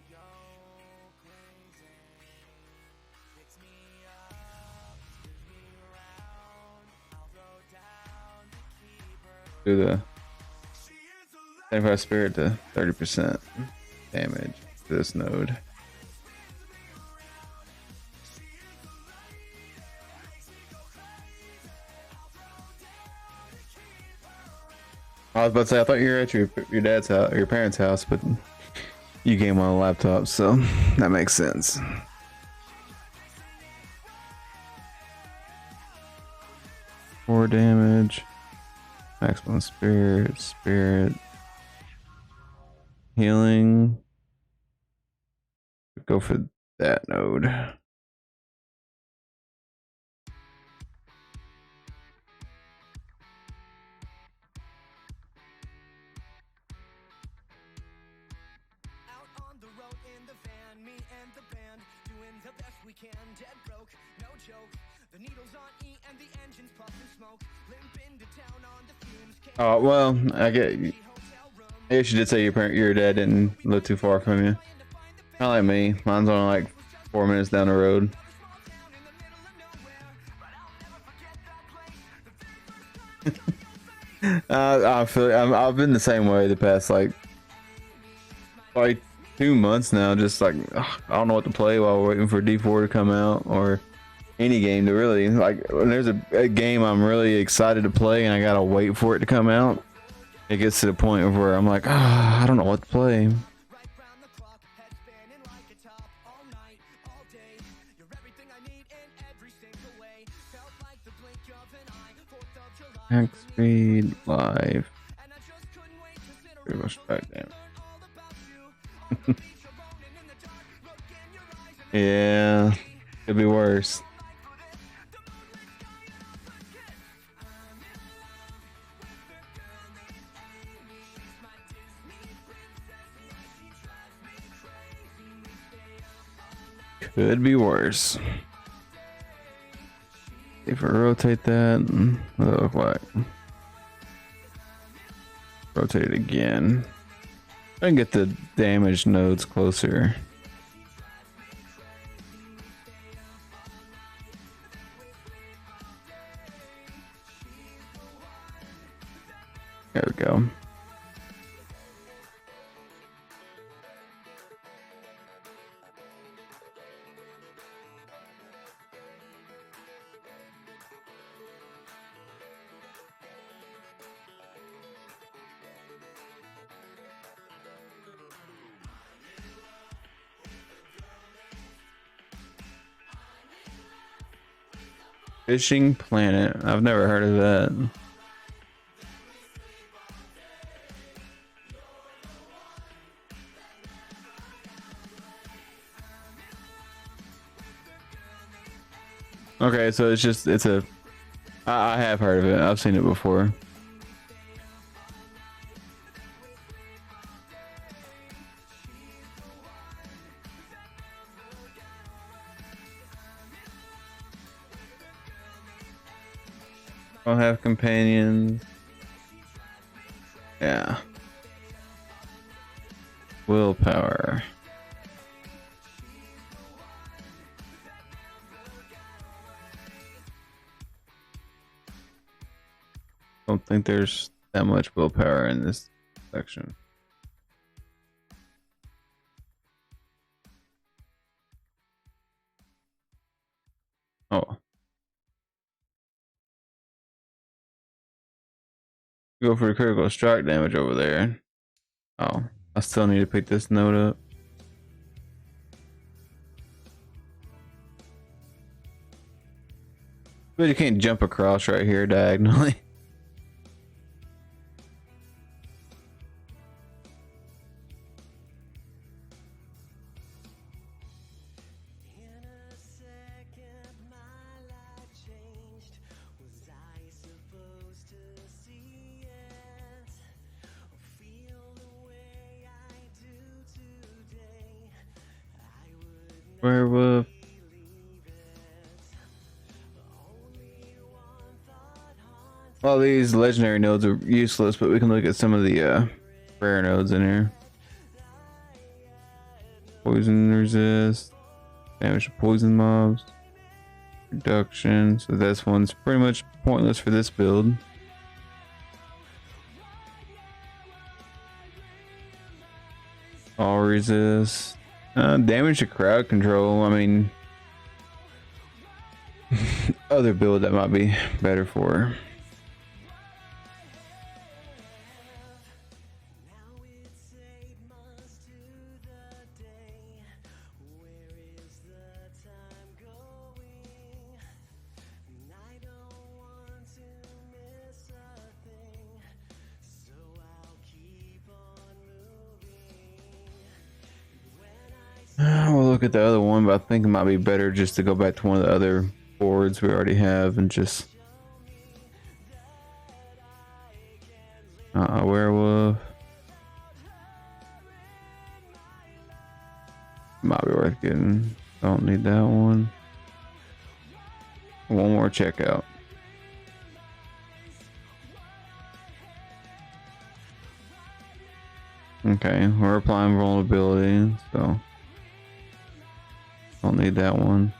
Do the 75 spirit to 30% damage to this node. I was about to say, I thought you were at your dad's house, your parents' house, but you game on a laptop, so that makes sense. Four damage, maximum spirit, healing. Go for that node. Oh well, I guess you did say your dad didn't live too far from you. Not like me. Mine's only like 4 minutes down the road. I feel I've been the same way the past like 2 months now. Just like I don't know what to play while we're waiting for D4 to come out, or any game to really like. When there's a game I'm really excited to play and I gotta wait for it to come out, it gets to the point where I'm like, I don't know what to play. Hack speed live. Pretty much back down. Yeah, could be worse. Could be worse. If I rotate that, what does it look like? Rotate it again. I can get the damage nodes closer. There we go. Fishing Planet. I've never heard of that. Okay, so it's a. I have heard of it. I've seen it before. I'll have companions. Yeah. Willpower. Don't think there's that much willpower in this section. Oh. Go for the critical strike damage over there. Oh, I still need to pick this note up. But you can't jump across right here diagonally. Werewolf. Well, these legendary nodes are useless, but we can look at some of the rare nodes in here. Poison resist, damage to poison mobs, reduction. So this one's pretty much pointless for this build. All resist. Damage to crowd control. I mean, other build that might be better for. We'll look at the other one, but I think it might be better just to go back to one of the other boards we already have and just werewolf. Might be worth getting. Don't need that one. One more checkout. Okay, we're applying vulnerability, so don't need that one.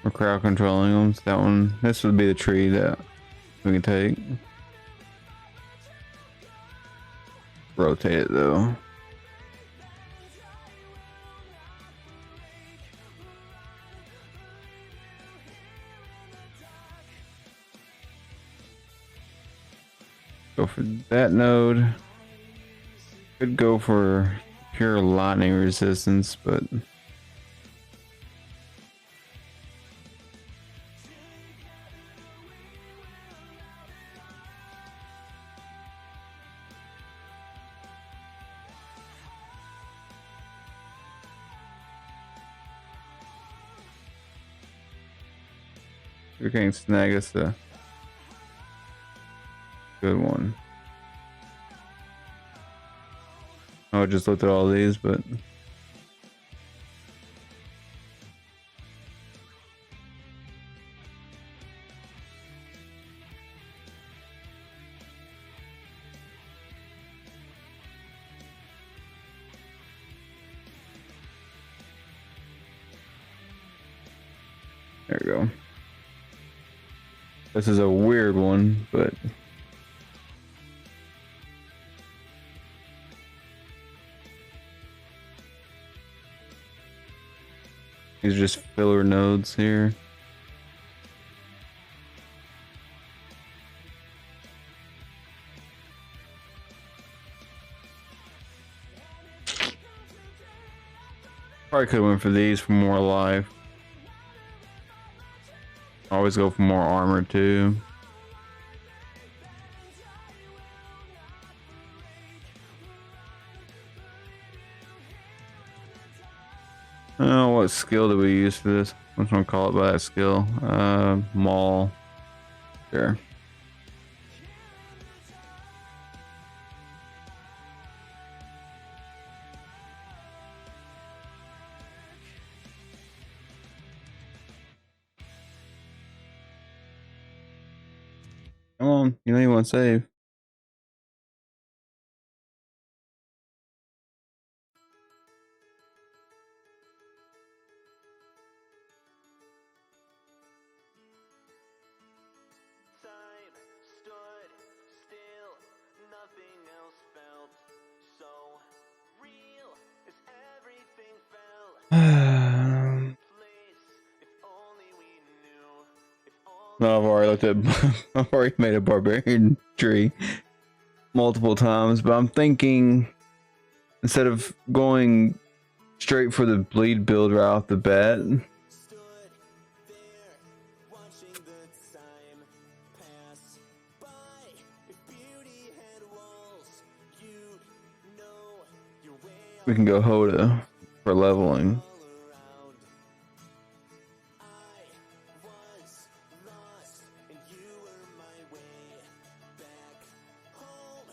We're crowd controlling them. So that one, this would be the tree that we can take. Rotate it though. Go for that node. Could go for pure lightning resistance, but we can snag us a good one. I just looked at all these, but there we go. This is a weird one, but these are just filler nodes here. Probably could have went for these for more life. Always go for more armor too. Oh, what skill do we use for this? I'm just gonna call it by that skill. Maul. Sure. Come on, you know you want to save.
Time stood still, nothing else felt so real as everything fell place. If only we knew, if only
No, I've already looked at. I've already made a barbarian tree multiple times, but I'm thinking instead of going straight for the bleed build right off the bat,
stood there, watching the time pass by. If beauty had walls, you'd know your way
we can go Hoda for leveling.
all around. I was lost, and you were my way back home,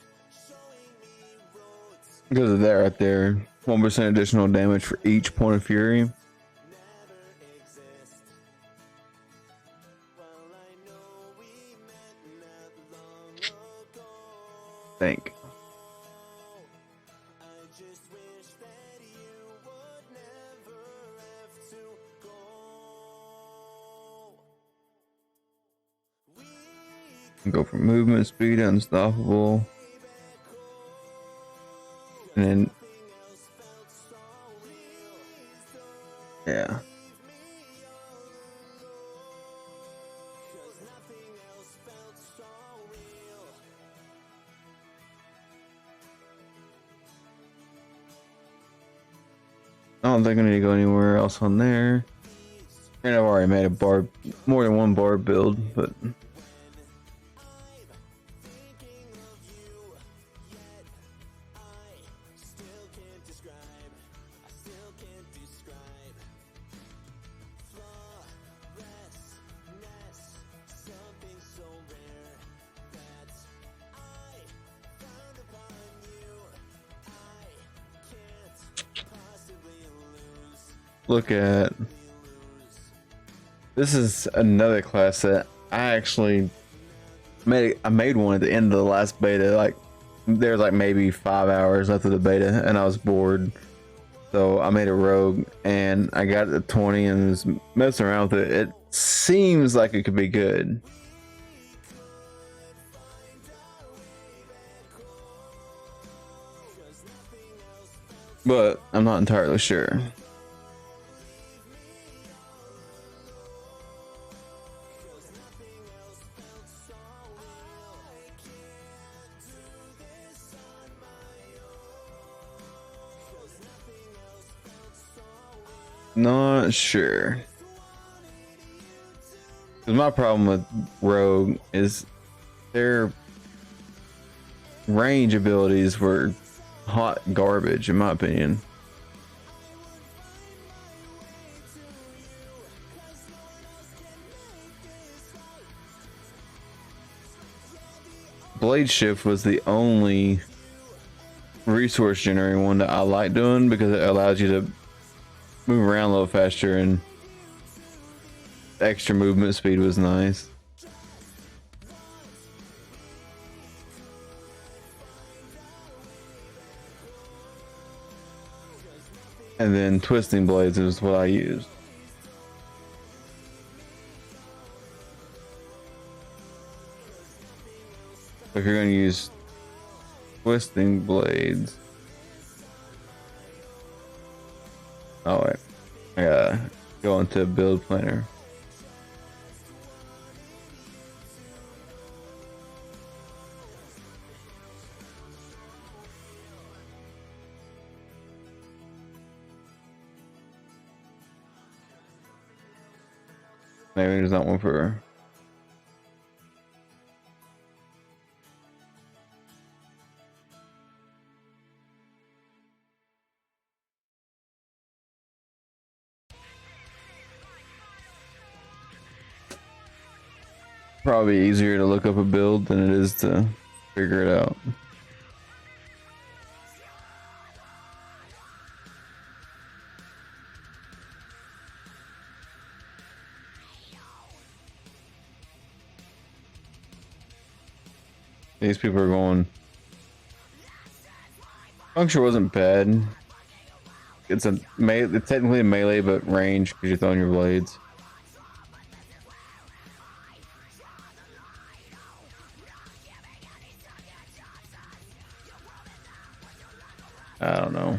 showing me roads
Because of that right there, 1% additional damage for each point of fury.
never exist. Well, I know we met not long ago.
Think.
I just wish that you would never have to go. We
Go for movement speed, unstoppable, and then
else felt so real.
yeah.
Cause nothing else felt so real.
I don't think I need to go anywhere else on there. And I've already made a barb, more than one barb build, but
Thinking of you, yet I still can't describe. I still can't describe. Flawlessness, something so rare that I found upon you. I can't possibly lose.
look at
Lose.
this is another class that I actually made. I made one at the end of the last beta. Like there's like maybe 5 hours left of the beta, and I was bored, so I made a rogue, and I got it to 20 and was messing around with it. It seems like it could be good, but I'm not entirely sure. Not sure. 'Cause my problem with Rogue is their range abilities were hot garbage, in my opinion. Blade Shift was the only resource generating one that I like doing because it allows you to move around a little faster, and extra movement speed was nice. And then twisting blades is what I used. If you're going to use twisting blades, oh wait, I gotta go into build planner. Maybe there's not one for. Probably easier to look up a build than it is to figure it out. These people are going. Puncture wasn't bad. It's technically a melee, but range because you're throwing your blades. I don't know.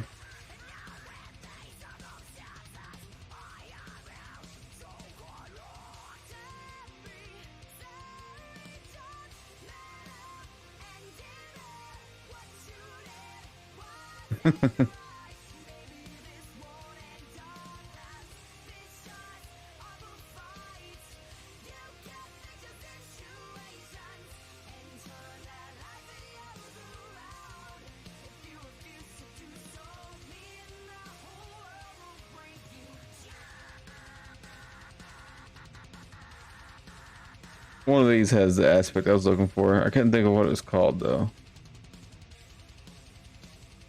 One of these has the aspect I was looking for. I couldn't think of what it was called though.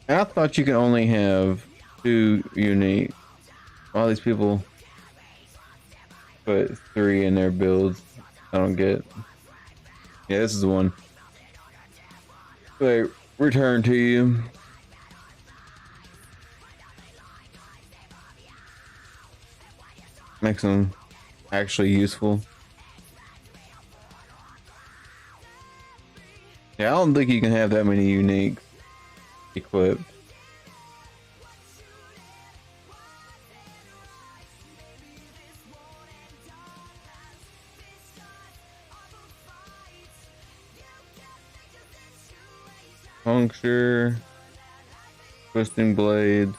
And I thought you could only have 2 unique. All these people put 3 in their builds. I don't get. Yeah, this is the one. Wait, return to you. Makes them actually useful. Yeah, I don't think you can have that many unique equipped. Puncture, twisting blade,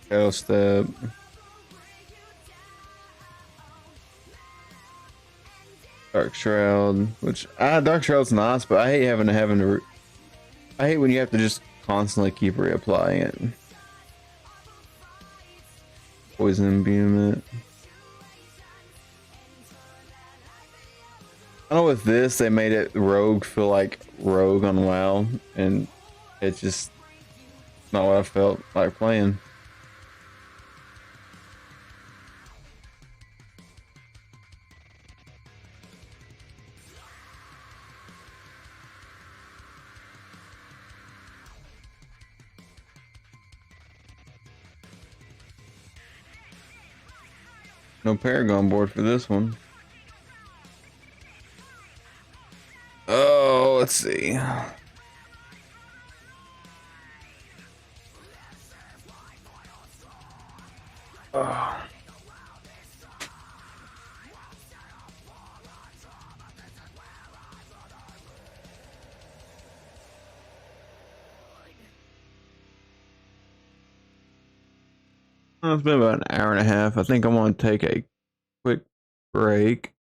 tail step. Dark Shroud, which Dark Shroud's nice, but I hate I hate when you have to just constantly keep reapplying it. Poison imbuement. I know with this they made it rogue feel like rogue on WoW, and it's just not what I felt like playing. No Paragon board for this one. Oh, let's see. Oh. It's been about an hour and a half. I think I'm gonna take a quick break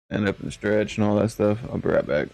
and up and stretch and all that stuff. I'll be right back.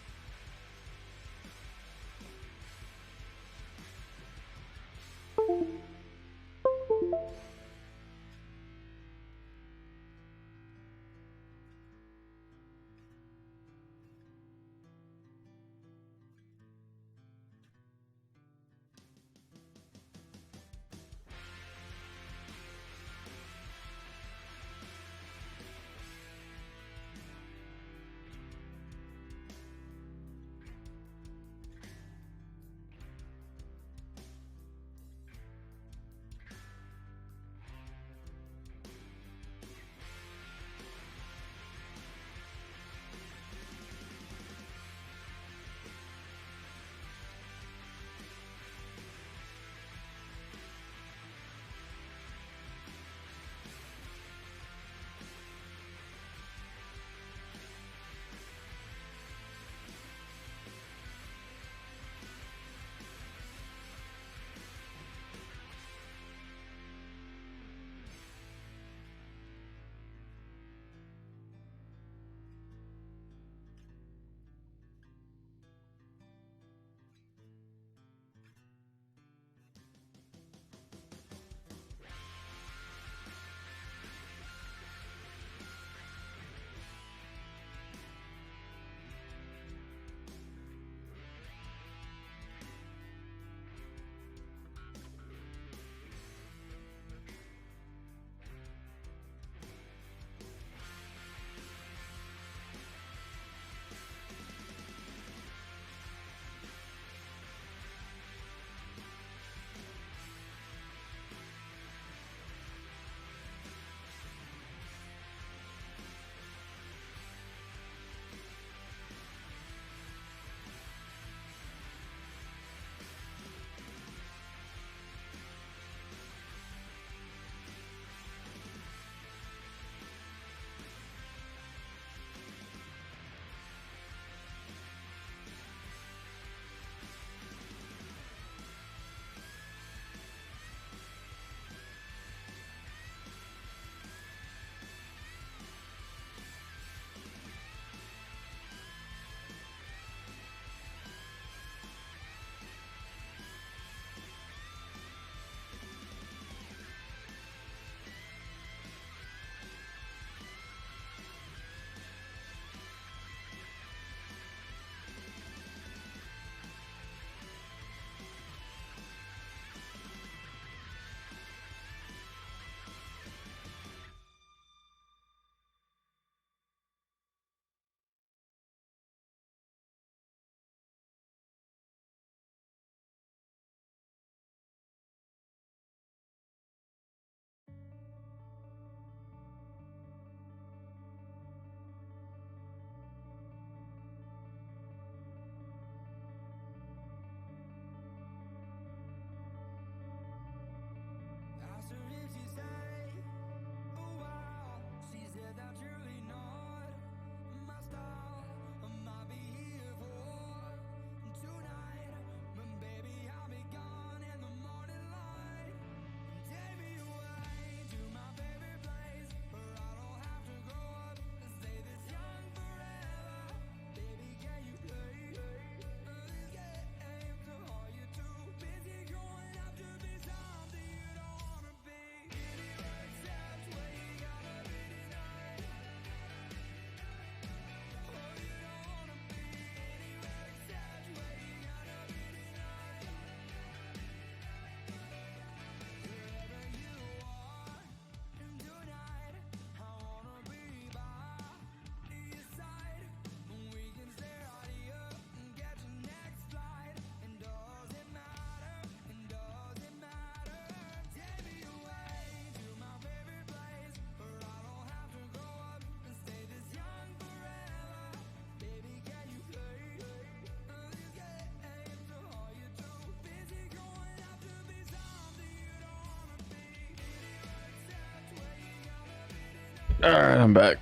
Alright, I'm back.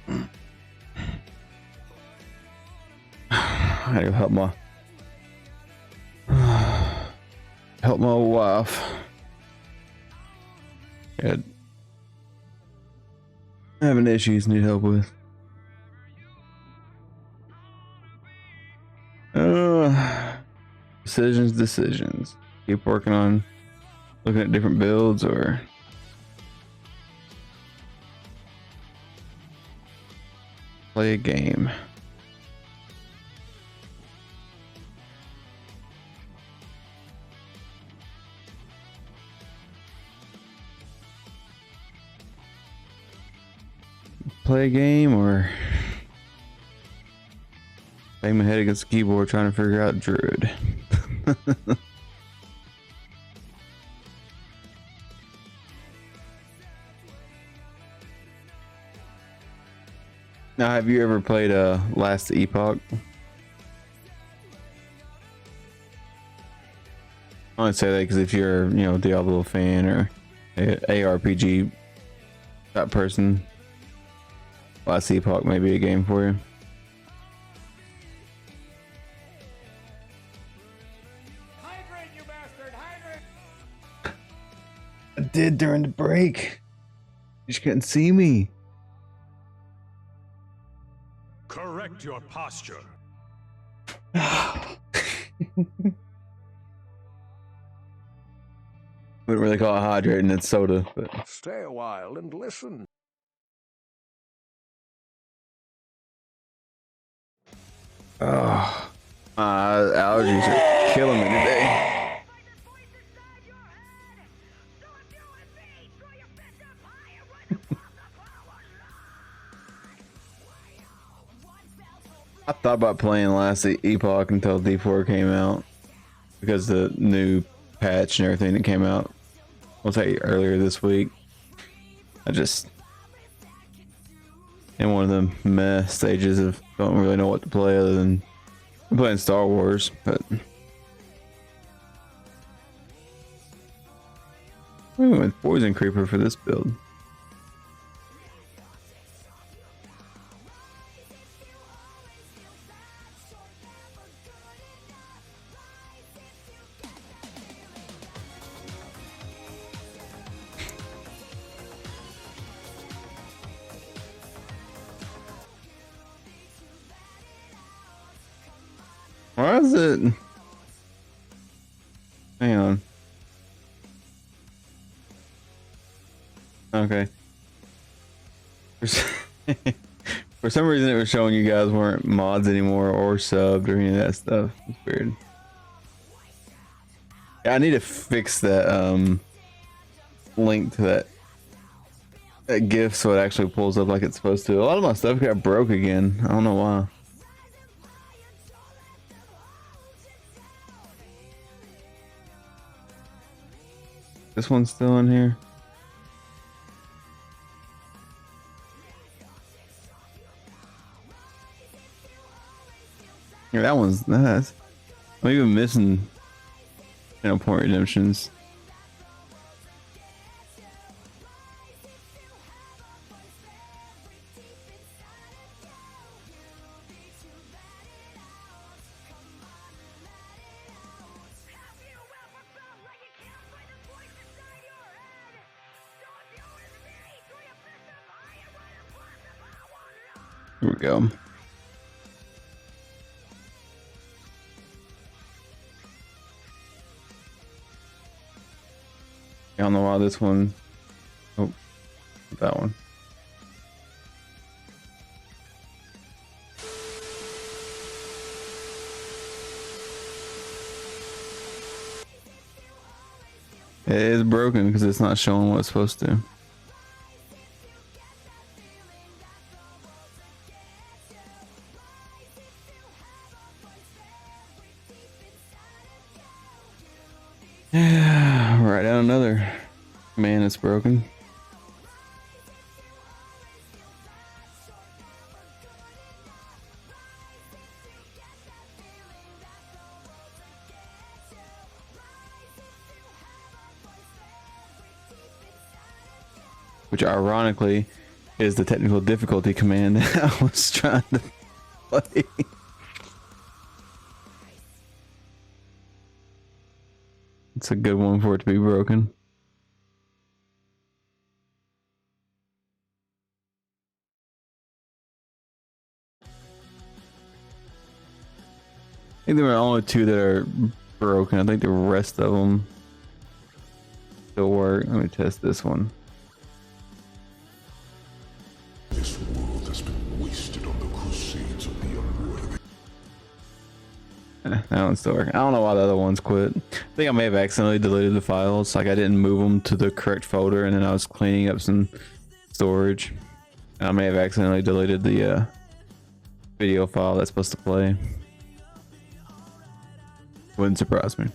I gotta help my wife. Had having issues need help with. Decisions. Keep working on looking at different builds or play a game. Play a game or bang my head against the keyboard trying to figure out Druid. Now, have you ever played Last Epoch? I only say that because if you're, Diablo fan or a ARPG that person, Last Epoch may be a game for you.
Hydrate, you bastard! Hydrate!
I did during the break. You just couldn't see me.
Correct your posture.
Wouldn't really call it hydrating, it's soda, but
Stay a while and listen.
my allergies are killing me today. I thought about playing Last Epoch until D4 came out because the new patch and everything that came out, I'll say earlier this week. I just in one of the meh stages of don't really know what to play other than I'm playing Star Wars, but we went with Poison Creeper for this build. Why is it? Hang on. Okay. For some reason it was showing you guys weren't mods anymore or subbed or any of that stuff. It's weird. Yeah, I need to fix that link to that GIF so it actually pulls up like it's supposed to. A lot of my stuff got broke again. I don't know why. This one's still in here. Yeah, that one's nice. I'm even missing, point redemptions. Here we go. I don't know why this one. Oh, that one. It is broken because it's not showing what it's supposed to. Write down another man that's broken. Which ironically is the technical difficulty command I was trying to play. It's a good one for it to be broken. I think there were only 2 that are broken. I think the rest of them still work. Let me test this one.
This world has been wasted on the crusades of the unworthy.
That one's still working. I don't know why the other ones quit. I think I may have accidentally deleted the files. Like I didn't move them to the correct folder, and then I was cleaning up some storage. And I may have accidentally deleted the video file that's supposed to play. Wouldn't surprise me.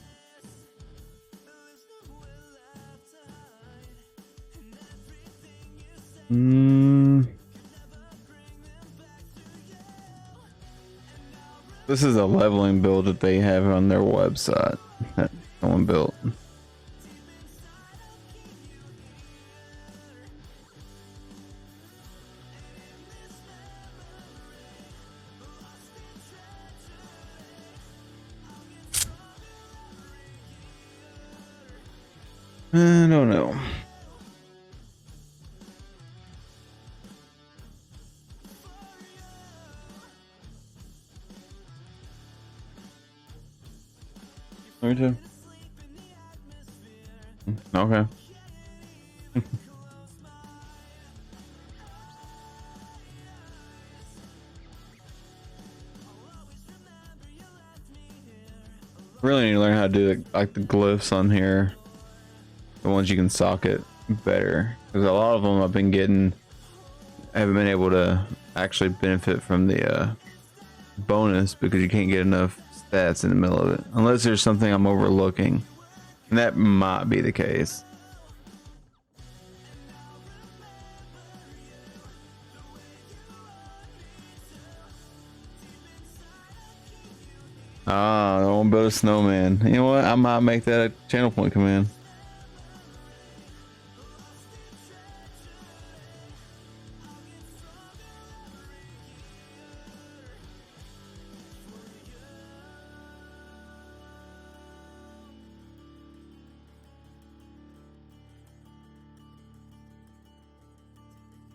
This is a leveling build that they have on their website that someone built. I don't know. Me too. Okay. Really need to learn how to do like the glyphs on here. The ones you can socket better. Because a lot of them I've been getting, haven't been able to actually benefit from the bonus because you can't get enough stats in the middle of it. Unless there's something I'm overlooking. And that might be the case. Ah, I won't build a snowman. You know what? I might make that a channel point command.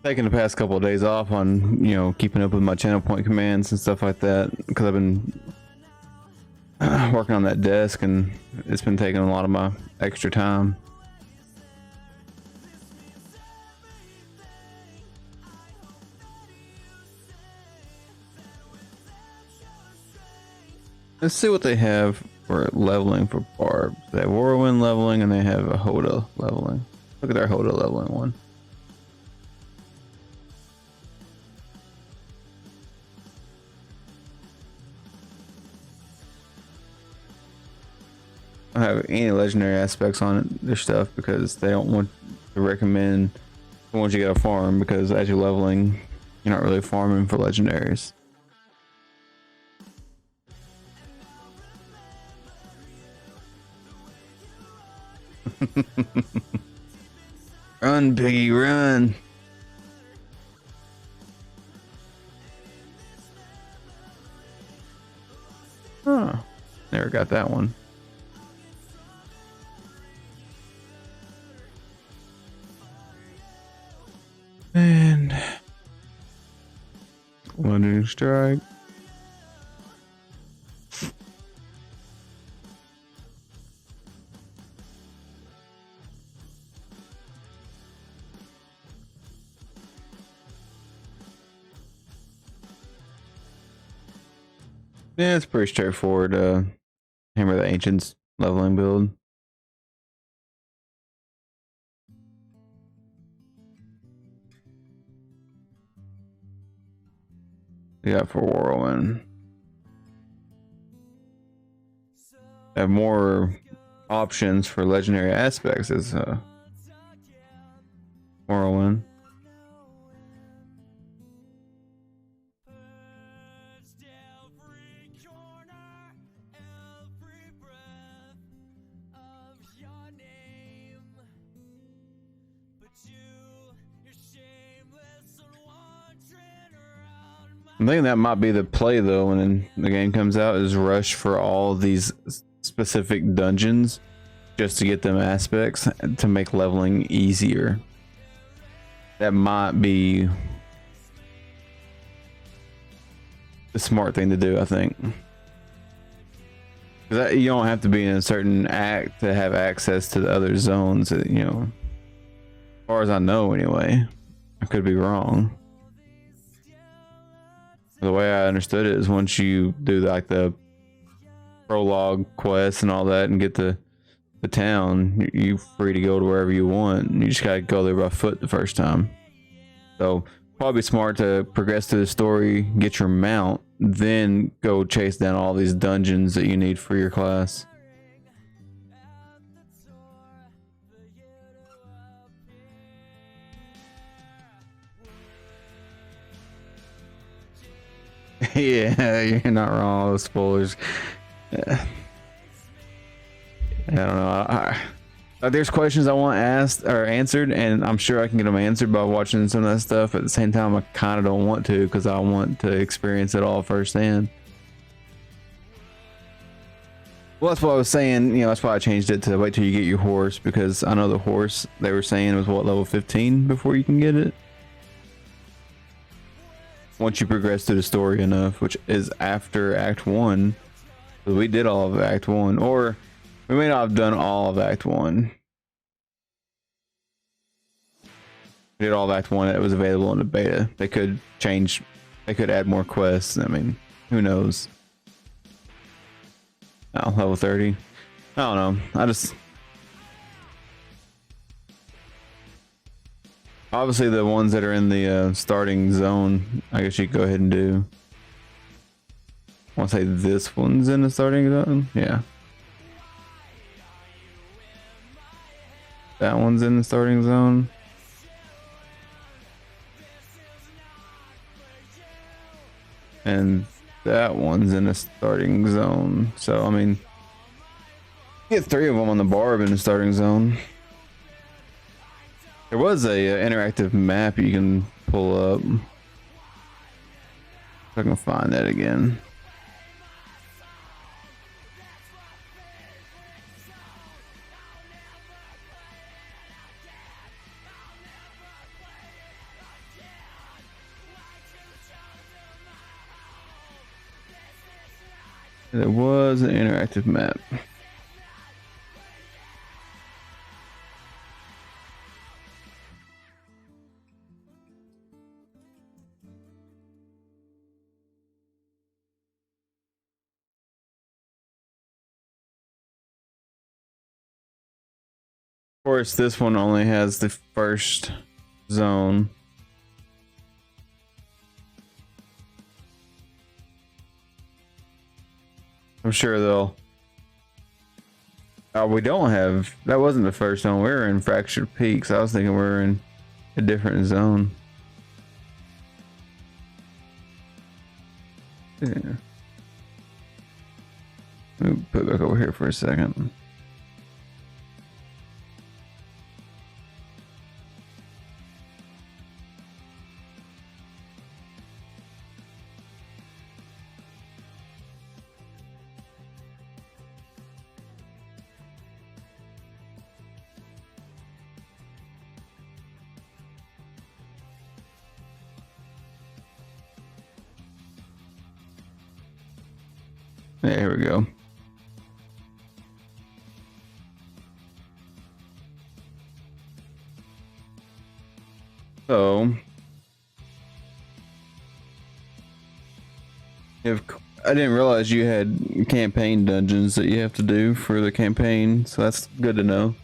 Taking the past couple of days off on, you know, keeping up with my channel point commands and stuff like that because I've been working on that desk and it's been taking a lot of my extra time. Let's see what they have for leveling for barbs. They have whirlwind leveling and they have a Hoda leveling. Look at their Hoda leveling one. I don't have any legendary aspects on their stuff because they don't want to recommend the ones you gotta farm, because as you're leveling, you're not really farming for legendaries. Run, piggy, run. Huh. Never got that one. And Lightning Strike. Yeah, it's pretty straightforward. Hammer the Ancients leveling build. We got for Whirlwind. Have more options for legendary aspects as Whirlwind. I'm thinking that might be the play though when the game comes out, is rush for all these specific dungeons just to get them aspects to make leveling easier. That might be the smart thing to do, I think. Because you don't have to be in a certain act to have access to the other zones, you know. As far as I know, anyway. I could be wrong. The way I understood it is once you do like the prologue quests and all that and get the town, you're free to go to wherever you want. You just gotta go there by foot the first time. So probably smart to progress through the story, get your mount, then go chase down all these dungeons that you need for your class. Yeah, you're not wrong. Those spoilers. I don't know. There's questions I want asked or answered, and I'm sure I can get them answered by watching some of that stuff. At the same time, I kind of don't want to because I want to experience it all firsthand. Well, that's what I was saying. You know, that's why I changed it to wait till you get your horse, because I know the horse they were saying was what, level 15 before you can get it. Once you progress through the story enough, which is after Act 1. So we did all of Act 1, or we may not have done all of Act 1. We did all of Act 1 that was available in the beta. They could change, they could add more quests. I mean, who knows? Oh, level 30. I don't know. Obviously the ones that are in the starting zone, I guess you could go ahead and do. I want to say this one's in the starting zone. Yeah. That one's in the starting zone. And that one's in the starting zone. So, I mean, you get 3 of them on the barb in the starting zone. There was a interactive map you can pull up. If I can find that again. There was an interactive map. Of course, this one only has the first zone. I'm sure they'll. We don't have. That wasn't the first zone. We were in Fractured Peaks. I was thinking we were in a different zone. Yeah. Let me put it back over here for a second. Yeah, here we go. So, if I didn't realize you had campaign dungeons that you have to do for the campaign, so that's good to know.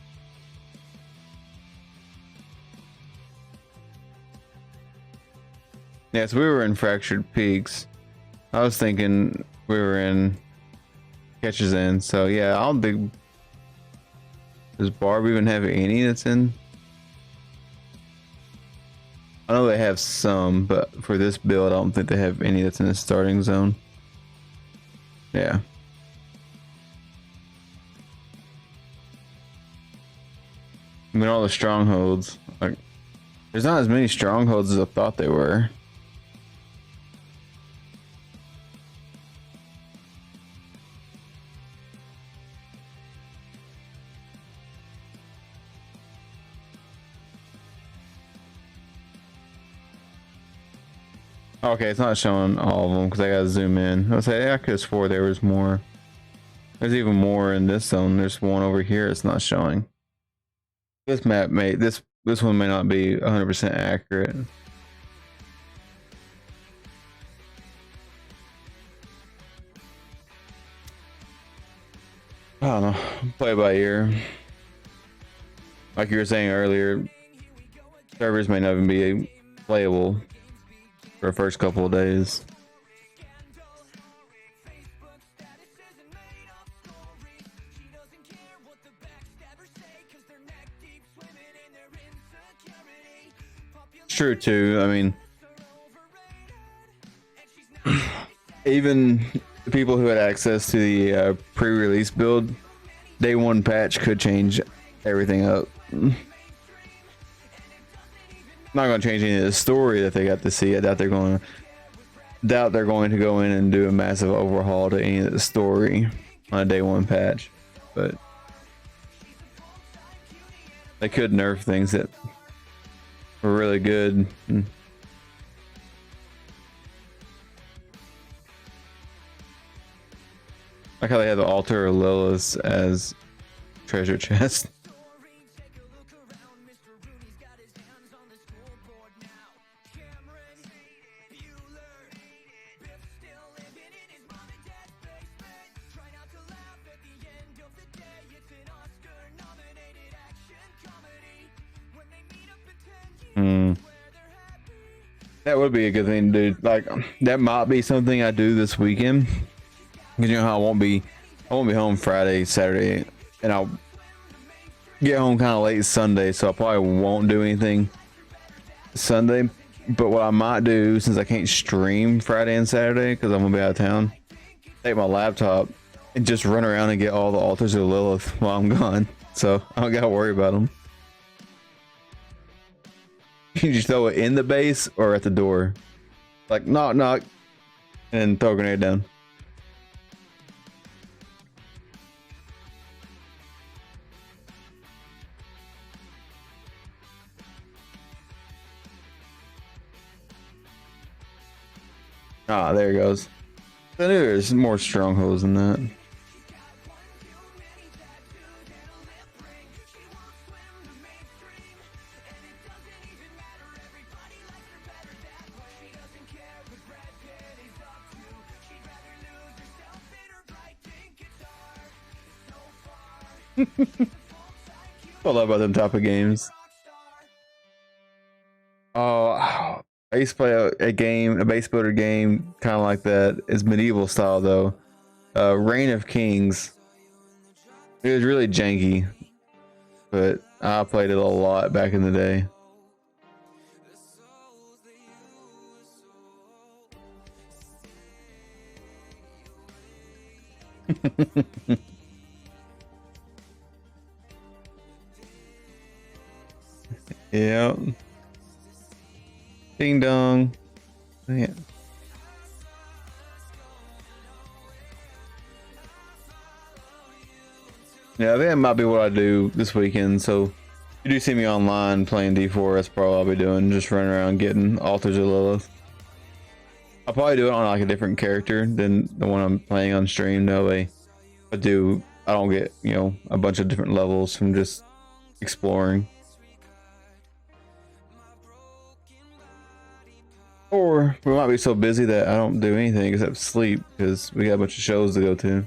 Yes, we were in Fractured Peaks. I was thinking we were in Catches In, so yeah, I don't think. Does Barb even have any that's in? I know they have some, but for this build, I don't think they have any that's in the starting zone. Yeah. I mean, all the strongholds. Like, there's not as many strongholds as I thought they were. Okay, it's not showing all of them because I gotta zoom in. I was say I could have swore there was more. There's even more in this zone. There's one over here. It's not showing. This map may this one may not be 100% accurate. I don't know. Play by ear. Like you were saying earlier, servers may not even be playable for the first couple of days. It's true too. I mean, even the people who had access to the pre-release build, day one patch could change everything up. Not going to change any of the story that they got to see. I doubt they're going to go in and do a massive overhaul to any of the story on a day one patch, but they could nerf things that were really good. Like how they had the altar of Lilith as treasure chest. That would be a good thing to do. Like that might be something I do this weekend. You know how I won't be home Friday, Saturday, and I'll get home kind of late Sunday, so I probably won't do anything Sunday. But what I might do, since I can't stream Friday and Saturday because I'm gonna be out of town, take my laptop and just run around and get all the altars of Lilith while I'm gone, so I don't gotta worry about them. You just throw it in the base or at the door, like knock knock, and throw a grenade down. Ah, there it goes. I knew there's more strongholds than that. I love about them type of games. Oh, I used to play a game, a base builder game, kind of like that. It's medieval style though. Reign of Kings. It was really janky, but I played it a lot back in the day. Yeah. Ding dong. Yeah. Yeah, I think that might be what I do this weekend. So if you do see me online playing D4, that's probably what I'll be doing. Just running around getting altars of Lilith. I'll probably do it on like a different character than the one I'm playing on stream. That way I don't get, you know, a bunch of different levels from just exploring. Or we might be so busy that I don't do anything except sleep because we got a bunch of shows to go to.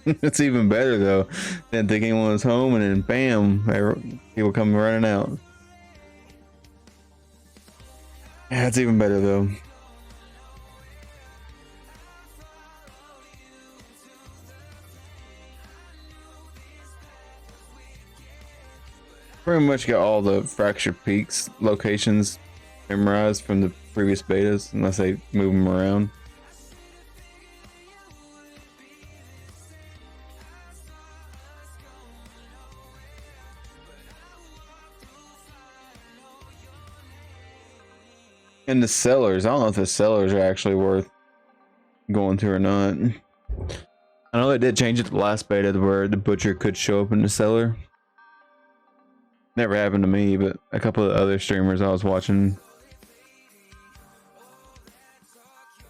It's even better though. Didn't think anyone was home, and then bam, people come running out. Yeah, it's even better though. Pretty much got all the Fracture Peaks locations memorized from the previous betas, unless they move them around. And the sellers, I don't know if the sellers are actually worth going to or not. I know they did change it to the last beta where the butcher could show up in the cellar. Never happened to me, but a couple of other streamers I was watching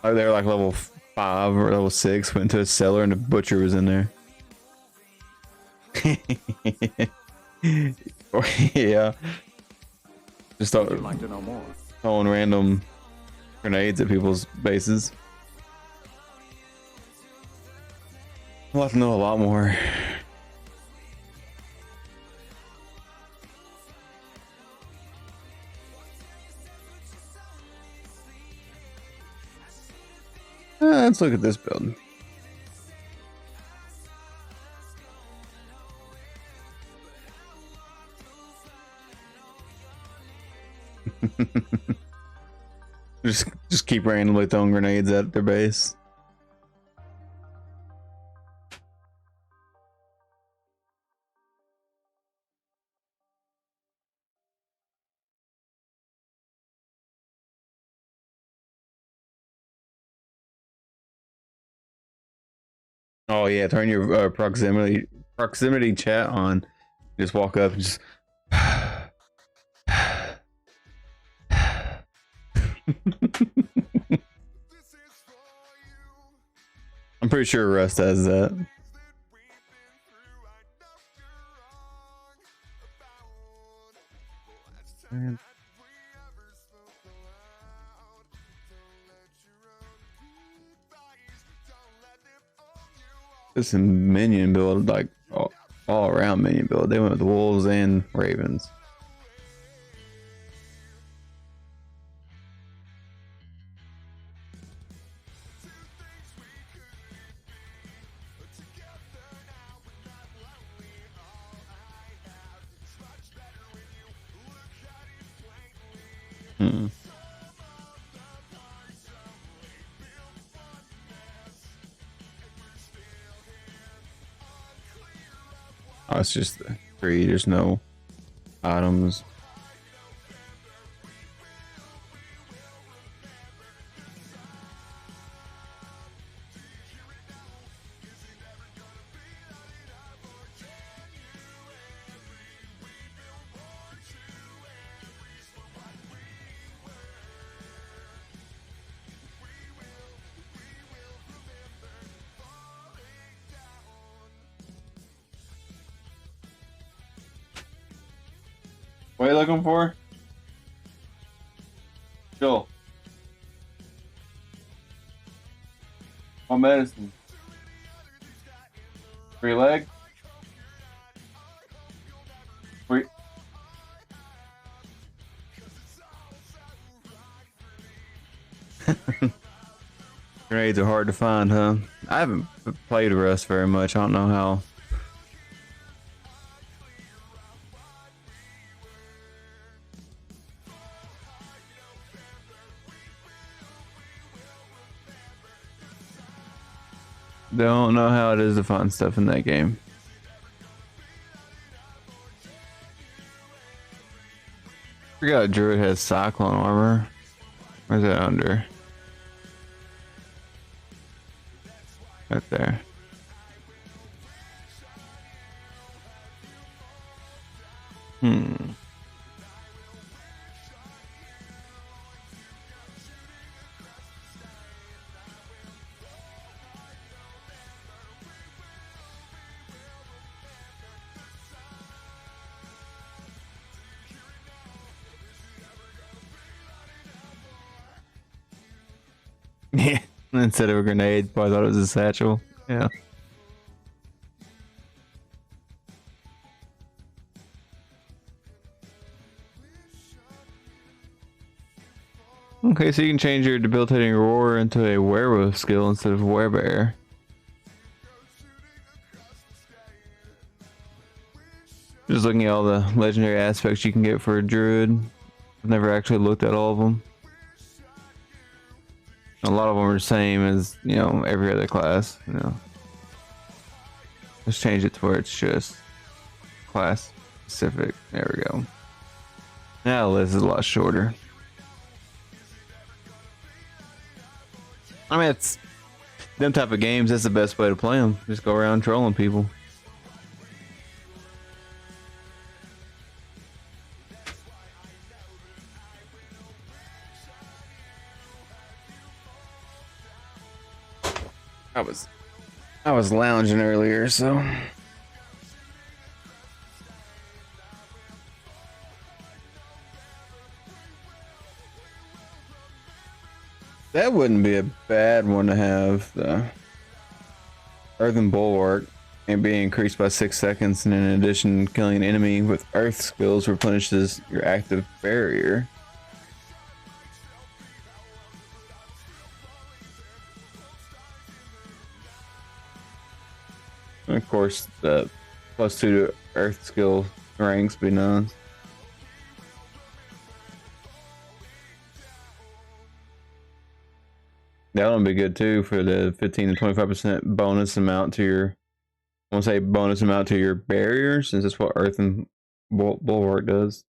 Like they were like level 5 or level 6, went into a cellar and the butcher was in there. Yeah. Just
Would you like to know more?
throwing random grenades at people's bases. I'll have to know a lot more. Let's look at this build. just keep randomly throwing grenades at their base. Oh yeah, turn your proximity chat on. Just walk up and just I'm pretty sure Rust has that. Man. This is minion build, like all around minion build. They went with wolves and ravens. Hmm. Oh, it's just the tree. There's no items. What are you looking for? Joel. What medicine? Free leg? Free. Grenades are hard to find, huh? I haven't played Rust very much. I don't know how. Don't know how it is to find stuff in that game. Forgot Druid has Cyclone armor. Where's that under? Right there. Hmm. Yeah. Instead of a grenade, probably thought it was a satchel. Yeah. Okay, so you can change your debilitating roar into a werewolf skill instead of werebear. Just looking at all the legendary aspects you can get for a druid. I've never actually looked at all of them. A lot of them are the same as, you know, every other class, you know. Let's change it to where it's just class specific. There we go. Now the list is a lot shorter. I mean, it's them type of games. That's the best way to play them. Just go around trolling people. I was lounging earlier, so that wouldn't be a bad one to have. The Earthen Bulwark and being increased by 6 seconds, and in addition, killing an enemy with Earth skills replenishes your active barrier. And of course, the +2 to Earth skill ranks be nice. That one be good too for the 15 to 25% bonus amount to your. I want to say bonus amount to your barrier, since that's what Earthen Bulwark does.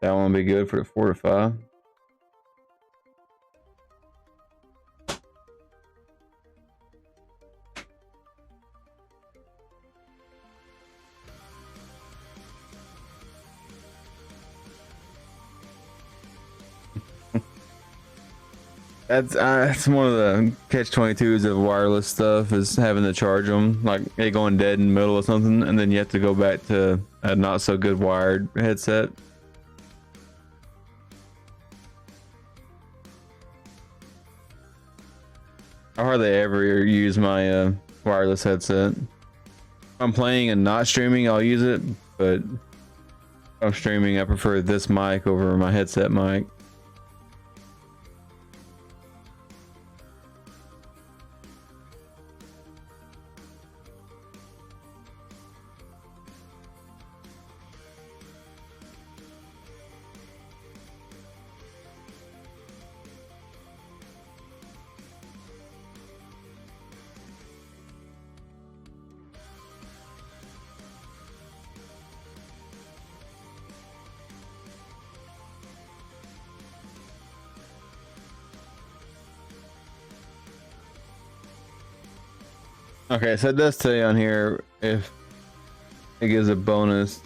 That one would be good for the 4 to 5. That's one of the catch-22s of wireless stuff, is having to charge them, like it going dead in the middle of something, and then you have to go back to a not so good wired headset. I hardly ever use my wireless headset. If I'm playing and not streaming, I'll use it, but if I'm streaming, I prefer this mic over my headset mic. Okay, so it does tell you on here if it gives a bonus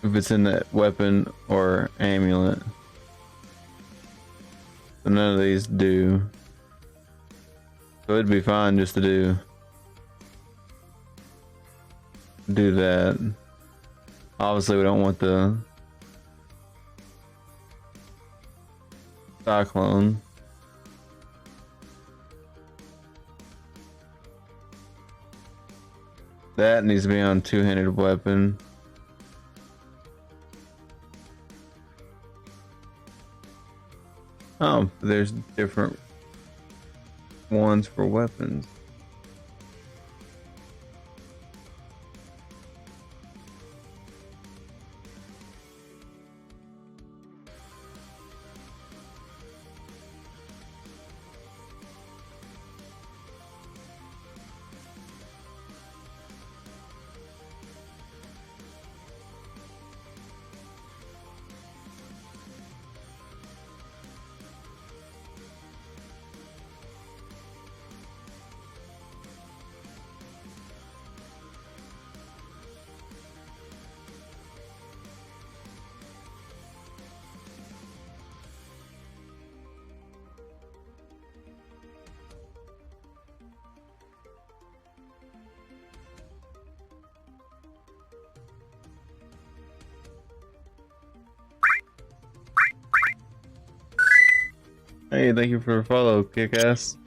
if it's in that weapon or amulet. So none of these do. So it'd be fine just to do that. Obviously we don't want the cyclone. That needs to be on two-handed weapon. Oh, there's different ones for weapons. Hey, thank you for the follow, kick-ass.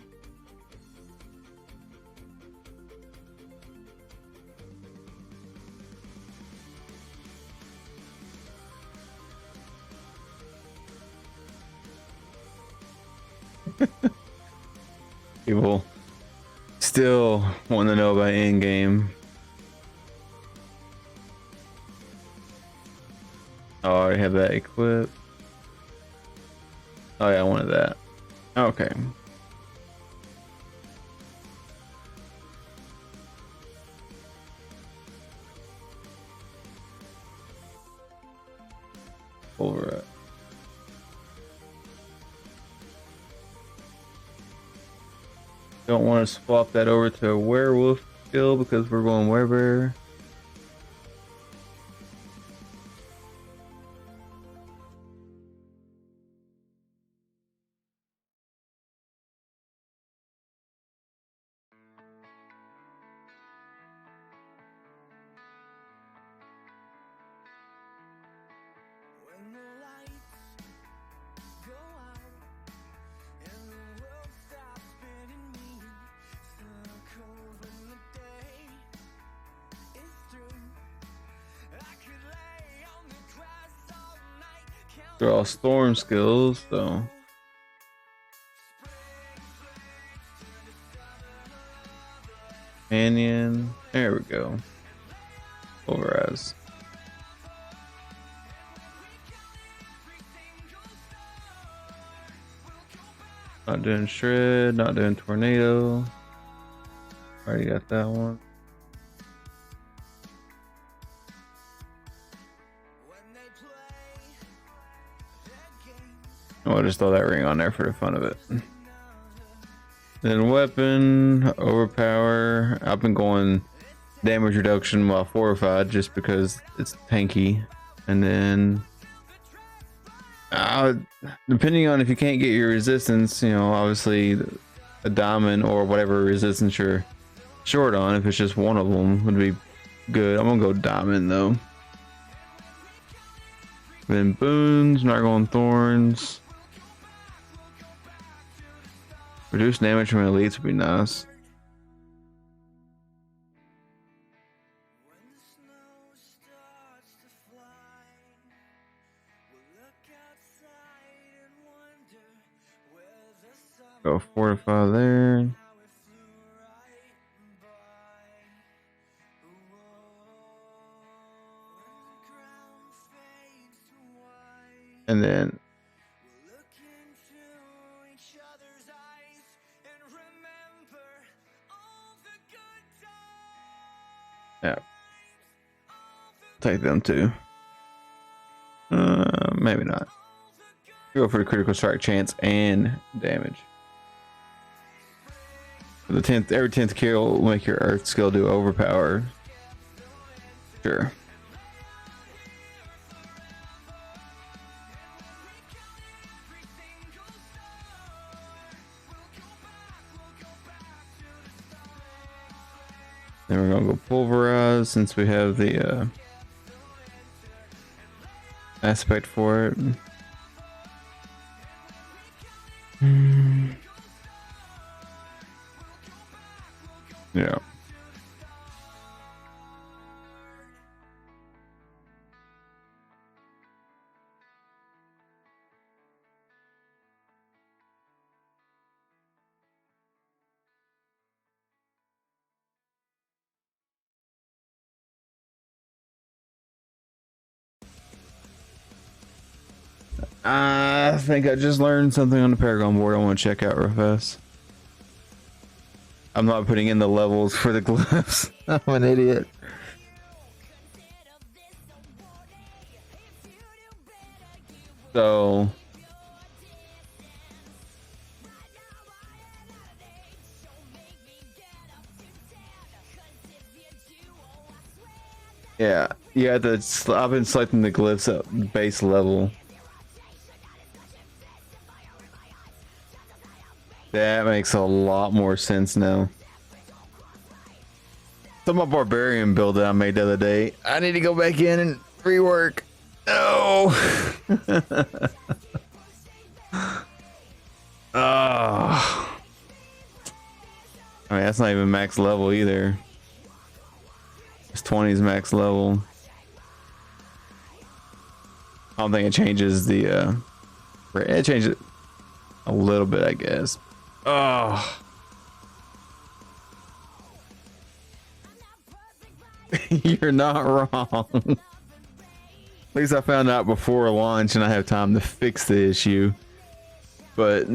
People still want to know about in-game. Oh, I already have that equipped. Oh yeah, I wanted that. Okay. Over it. Don't want to swap that over to a werewolf skill because we're going werebear. They're all storm skills, so. Canyon. There we go. Pulverize. Not doing shred, not doing tornado. Already got that one. Oh, I'll just throw that ring on there for the fun of it. Then weapon, overpower. I've been going damage reduction while fortified just because it's tanky. And then depending on if you can't get your resistance, you know, obviously a diamond or whatever resistance you're short on, if it's just one of them, would be good. I'm gonna go diamond though. Then boons, not going thorns. Reduce damage from elites would be nice. Go fortify there. And then yeah, take them too. Maybe not. Go for the critical strike chance and damage. The 10th, every 10th kill will make your earth skill do overpower. Sure. Then we're gonna go pulverize since we have the aspect for it. Yeah. I think I just learned something on the Paragon board I want to check out real fast. I'm not putting in the levels for the glyphs. I'm an idiot. So yeah, I've been selecting the glyphs at base level. That makes a lot more sense now. So my barbarian build that I made the other day, I need to go back in and rework. No. Oh. I mean, that's not even max level either. It's 20's max level. I don't think it changes the it changes it a little bit, I guess. Oh. You're not wrong. At least I found out before launch and I have time to fix the issue. But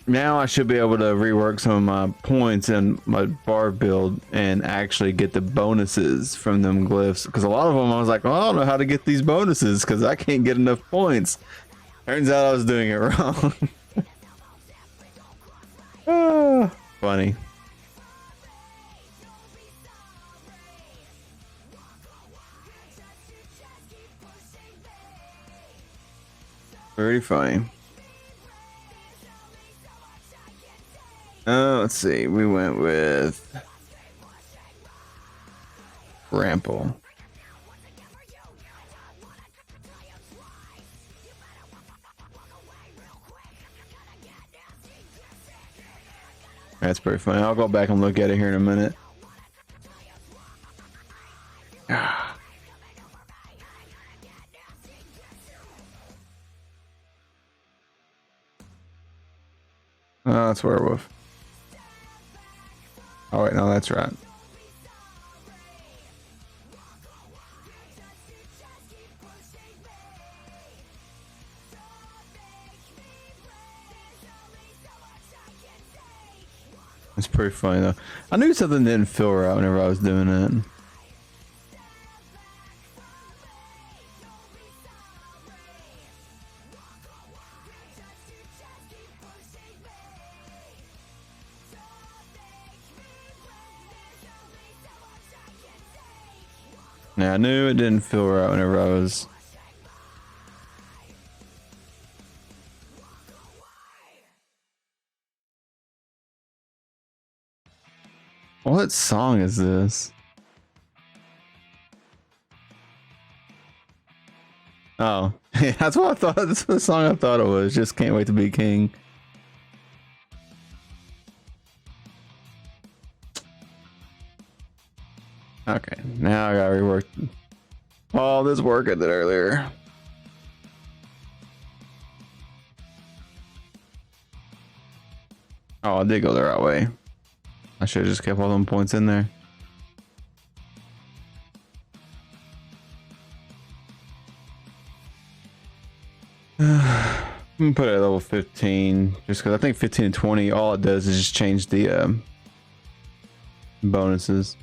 now I should be able to rework some of my points in my bar build and actually get the bonuses from them glyphs. Because a lot of them I was like, well, I don't know how to get these bonuses because I can't get enough points. Turns out I was doing it wrong. Oh, funny. Pretty funny. Let's see. We went with Rample. That's pretty funny. I'll go back and look at it here in a minute. Oh, that's werewolf. Oh wait, no, that's right. It's pretty funny though. I knew something didn't feel right whenever I was doing it. Yeah, I knew it didn't feel right whenever I was. What song is this? Oh, that's what I thought. That's the song I thought it was. Just can't wait to be king. Okay, now I gotta rework all this work I did earlier. Oh, I did go the right way. I should have just kept all them points in there. I'm gonna put it at level 15 just because I think 15 and 20 all it does is just change the bonuses.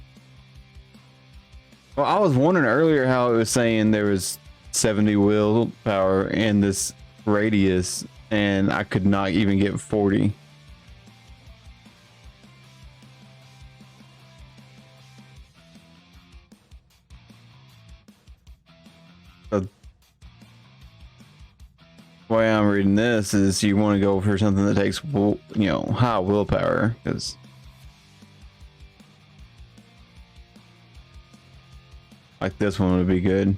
Well, I was wondering earlier how it was saying there was 70 willpower in this radius and I could not even get 40. The way I'm reading this is you want to go for something that takes high willpower because like this one would be good.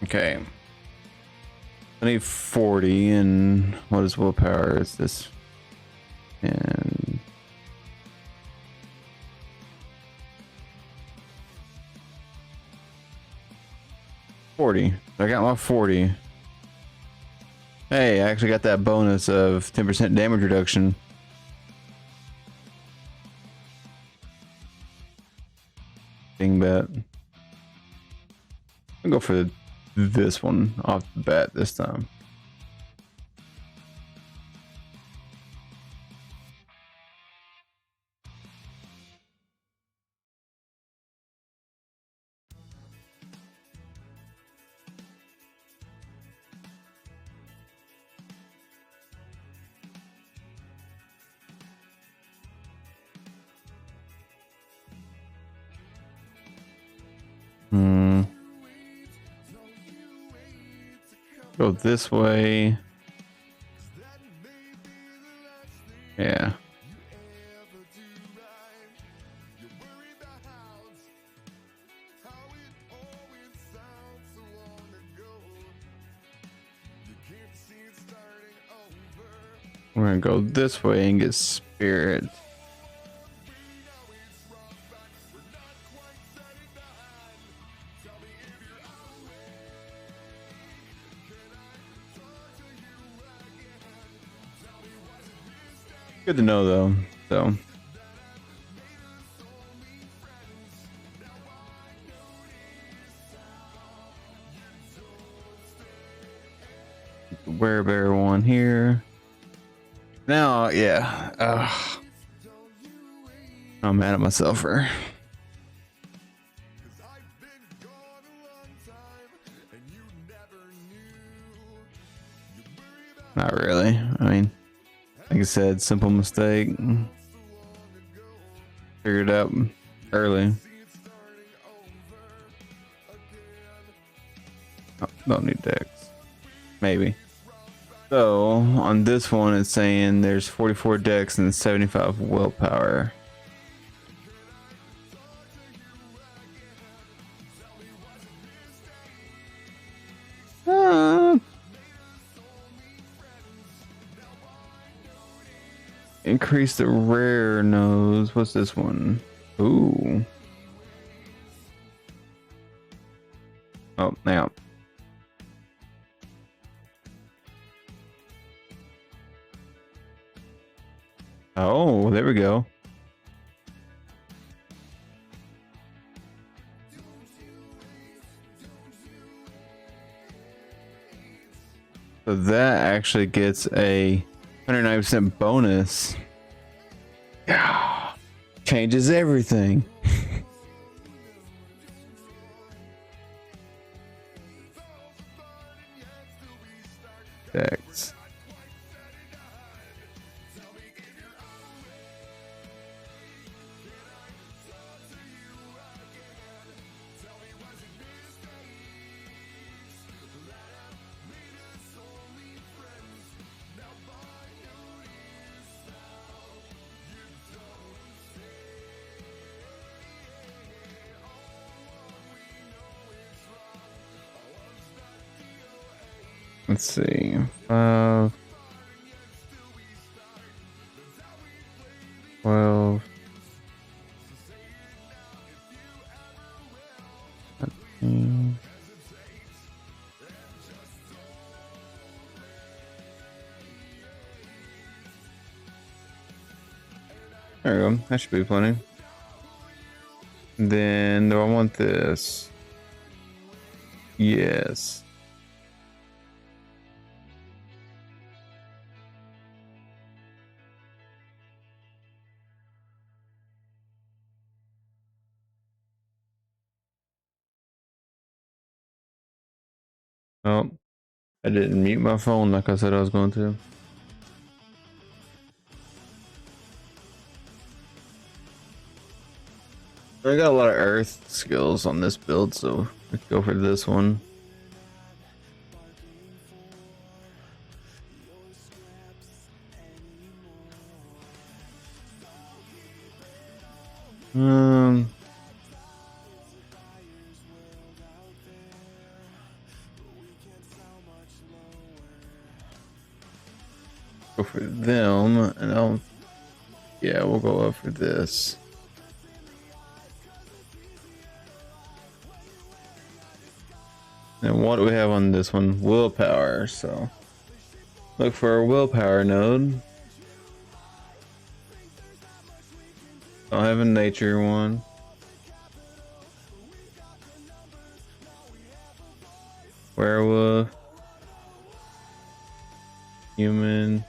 Okay. I need 40 and what is willpower? Is this? And 40. I got my 40. Hey, I actually got that bonus of 10% damage reduction. Dingbat. I'll go for this one off the bat this time. Go this way. Yeah. We're gonna go this way and get spirit. Good to know though, so. Werebear one here. Now, yeah. I'm mad at myself for. Not really. I mean, like I said, simple mistake. Figured it out early. Oh, don't need decks. Maybe. So, on this one, it's saying there's 44 decks and 75 willpower. increase the rare nodes. What's this one? Ooh. Oh, now. Oh, there we go. So that actually gets a 109% bonus. Yeah. Changes everything. Dex. Let's see. 12. 13. There we go. That should be plenty. Then do I want this? Yes. Oh, I didn't mute my phone like I said I was going to. I got a lot of earth skills on this build, so let's go for this one. Go for them, and yeah, we'll go up for this. And what do we have on this one? Willpower. So look for a willpower node. I'll have a nature one. Werewolf. Human.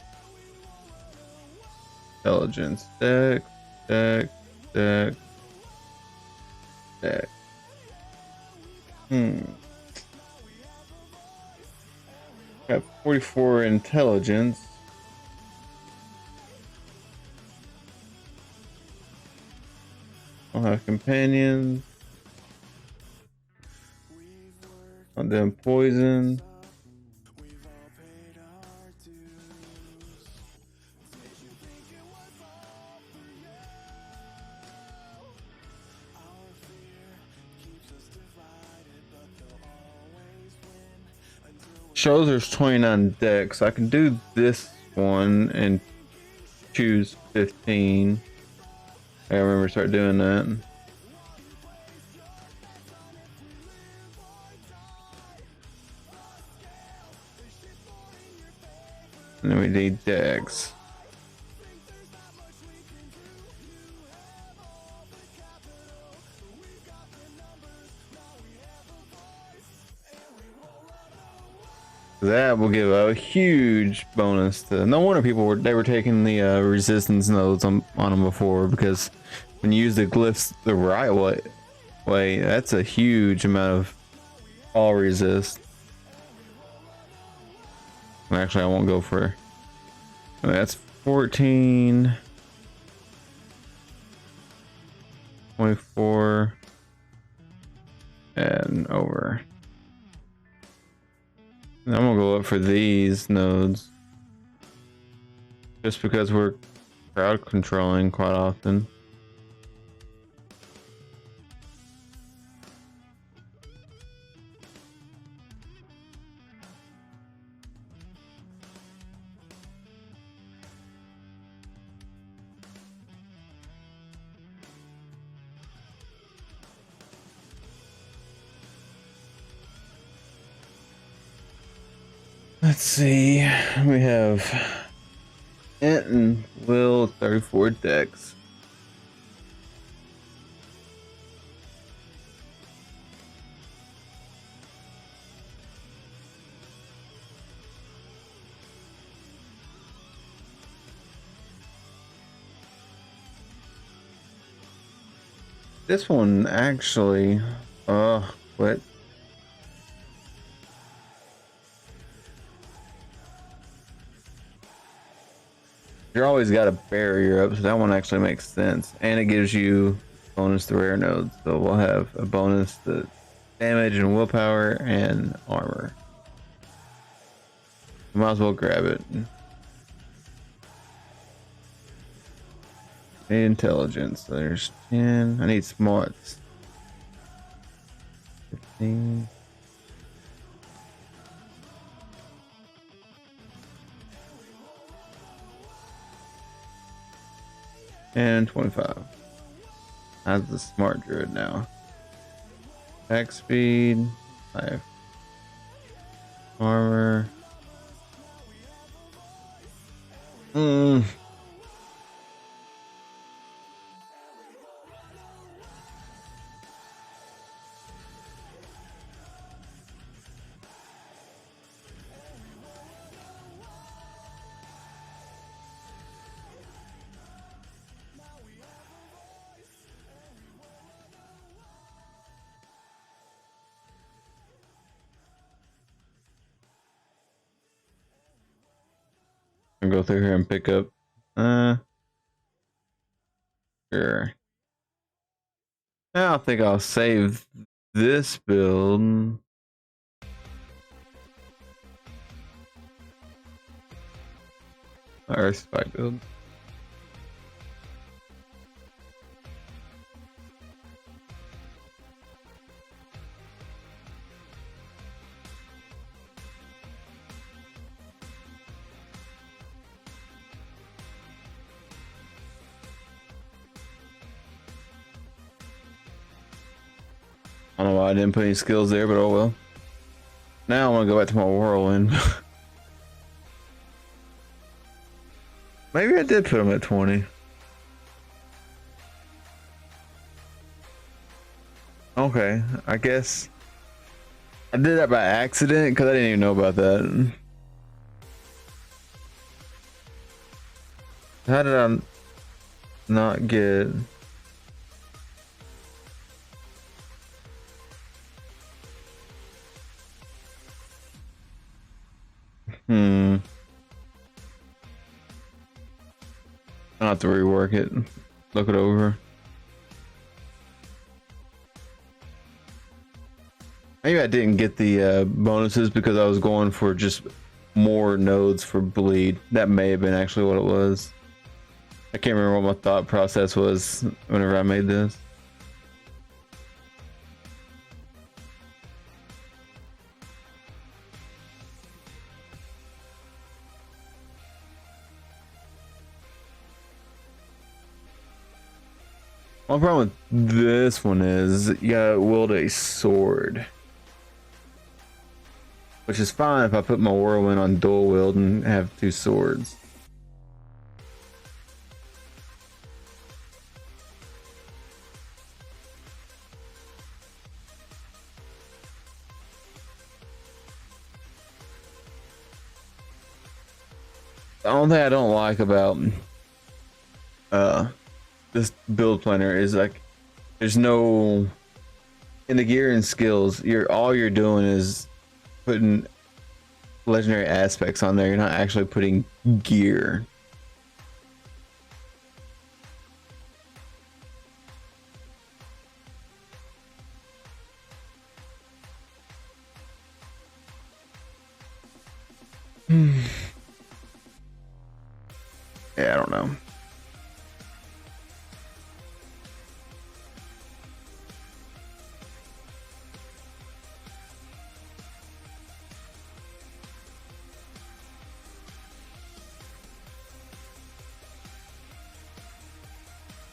Intelligence. Deck. Got 44 intelligence. I'll have companions. I'll do poison. Shows there's 29 decks. I can do this one and choose 15. I remember start doing that. And then we need decks. That will give a huge bonus to. No wonder people were taking the resistance nodes on them before, because when you use the glyphs the right way, that's a huge amount of all resist. Actually, I won't go for. That's 14, 24, and over. I'm gonna go up for these nodes just because we're crowd controlling quite often. Let's see. We have Ant and Will 34 decks. This one actually, what? You're always got a barrier up, so that one actually makes sense. And it gives you bonus to rare nodes. So we'll have a bonus to damage and willpower and armor. Might as well grab it. Need intelligence. So there's 10. I need smarts. 15. And 25. That's the smart druid now. Attack speed, 5. Armor. I'll go through here and pick up. Sure. I think I'll save this build. Earth Spike build. I don't know why I didn't put any skills there, but oh well. Now I want to go back to my whirlwind. Maybe I did put them at 20. Okay, I guess I did that by accident because I didn't even know about that. How did I not get... I'll have to rework it. Look it over. Maybe I didn't get the bonuses because I was going for just more nodes for bleed. That may have been actually what it was. I can't remember what my thought process was whenever I made this. My problem with this one is you gotta wield a sword. Which is fine if I put my whirlwind on dual wield and have 2 swords. The only thing I don't like about this build planner is like there's no in the gear and skills, all you're doing is putting legendary aspects on there. You're not actually putting gear. Yeah, I don't know.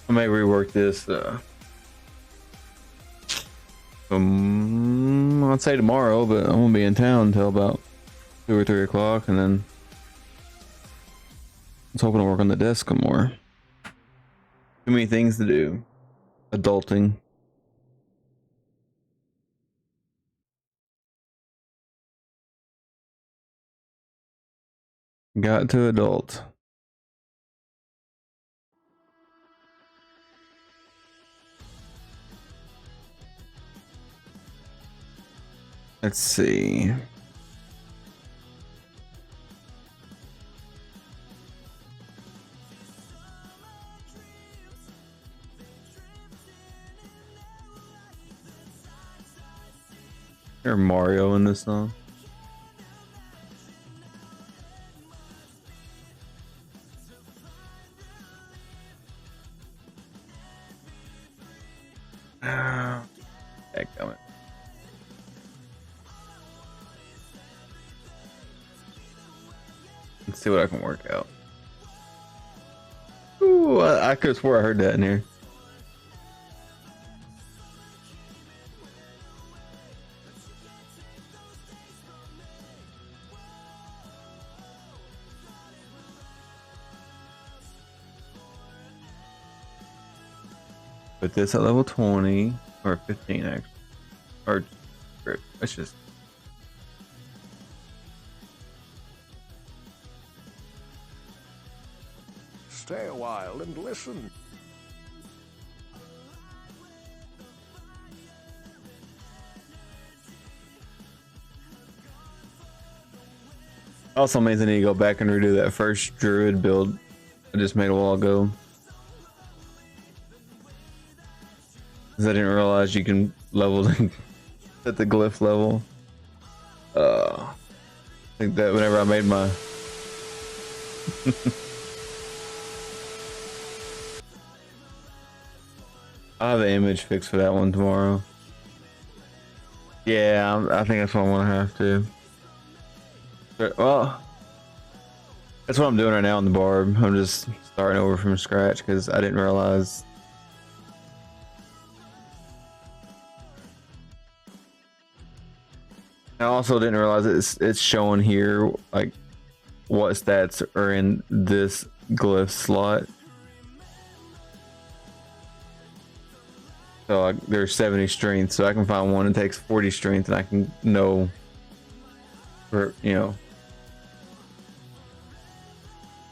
I may rework this. I'd say tomorrow, but I'm gonna be in town until about 2 or 3 o'clock, and then I was hoping to work on the desk some more. Too many things to do. Adulting. Got to adult. Let's see. There's Mario in this song. Dadgummit. Let's see what I can work out. Ooh, I could have swore I heard that in here. Put this at level 20 or 15 actually. Or let's just
Stay a while and listen.
also means I need to go back and redo that first Druid build I just made a while ago. Because I didn't realize you can level at the glyph level. I think that whenever I made my I'll have the image fixed for that one tomorrow. Yeah, I think that's what I'm gonna have to. But, well, that's what I'm doing right now on the barb. I'm just starting over from scratch because I didn't realize. I also didn't realize it's showing here like what stats are in this glyph slot. So like, there's 70 strength, so I can find one that takes 40 strength, and I can know, for I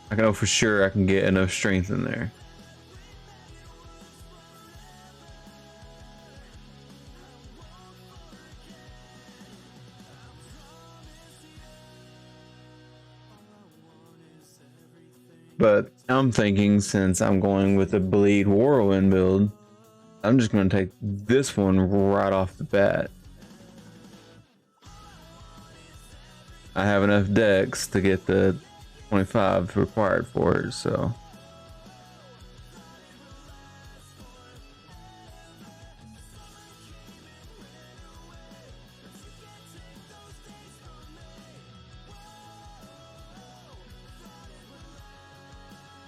can know for sure I can get enough strength in there. But I'm thinking, since I'm going with the Bleed Whirlwind build, I'm just going to take this one right off the bat. I have enough dex to get the 25 required for it, so.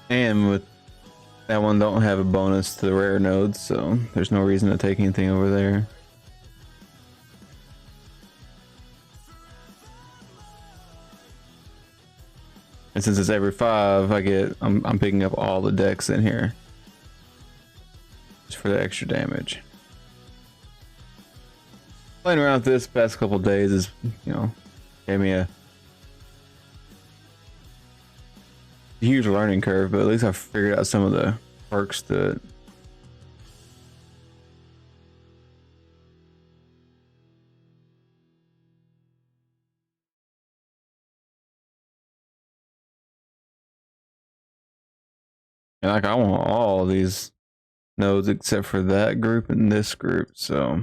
And with that one, don't have a bonus to the rare nodes, so there's no reason to take anything over there. And since it's every 5, I'm picking up all the decks in here just for the extra damage. Playing around with this past couple days is, gave me a huge learning curve, but at least I figured out some of the perks to it. And like, I want all these nodes except for that group and this group, so.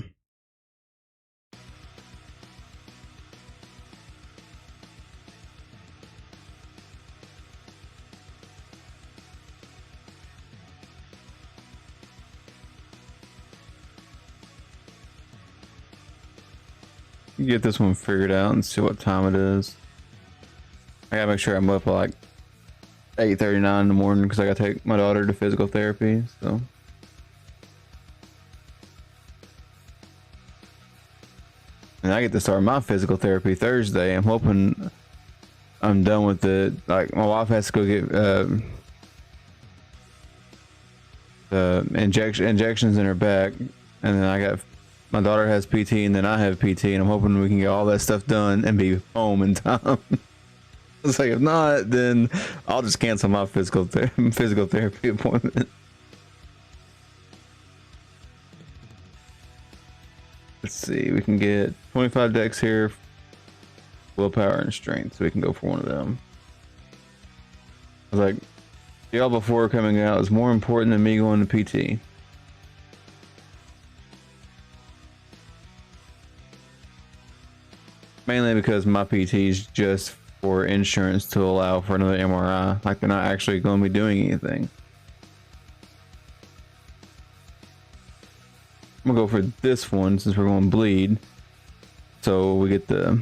Get this one figured out and see what time it is. I gotta make sure I'm up at like 8:39 in the morning because I gotta take my daughter to physical therapy, so. And I get to start my physical therapy Thursday. I'm hoping I'm done with it. Like my wife has to go get injections in her back, and then I got my daughter has PT, and then I have PT, and I'm hoping we can get all that stuff done and be home in time. It's like if not, then I'll just cancel my physical therapy appointment. Let's see, we can get 25 decks here, willpower and strength, so we can go for one of them. I was like, Diablo 4 coming out is more important than me going to PT. Mainly because my PT is just for insurance to allow for another MRI. Like they're not actually going to be doing anything. I'm gonna go for this one since we're going bleed. So we get the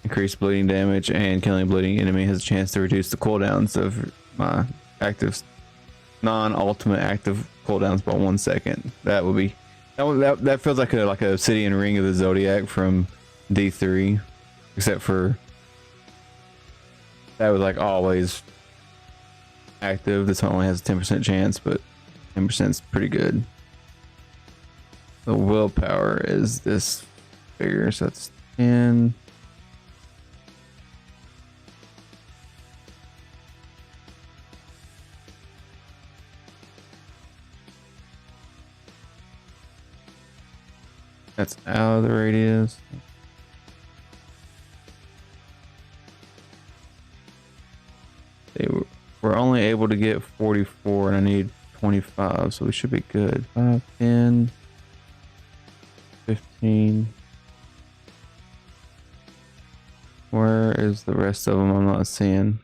increased bleeding damage, and killing a bleeding enemy has a chance to reduce the cooldowns of my active, non-ultimate active cooldowns by 1 second. That would be that feels like a Obsidian Ring of the Zodiac from D3, except for that was like always active. This one only has a 10% chance, but 10% is pretty good. The willpower is this figure, so that's 10. That's out of the radius. We're only able to get 44, and I need 25, so we should be good. 5, 10, 15. Where is the rest of them? I'm not seeing.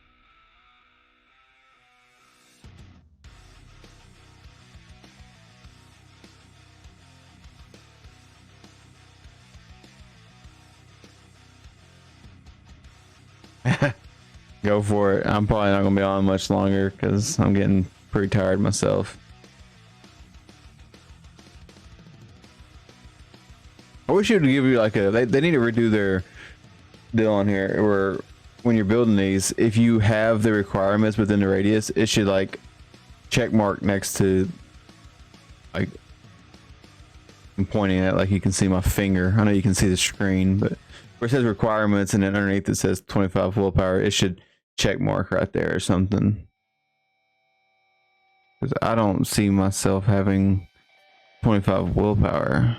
Go for it. I'm probably not gonna be on much longer because I'm getting pretty tired myself. I wish it would give you like a. They need to redo their deal on here where when you're building these, if you have the requirements within the radius, it should like check mark next to like. I'm pointing at like you can see my finger. I know you can see the screen, but where it says requirements and then underneath it says 25 willpower, it should check mark right there or something. Because I don't see myself having 25 willpower.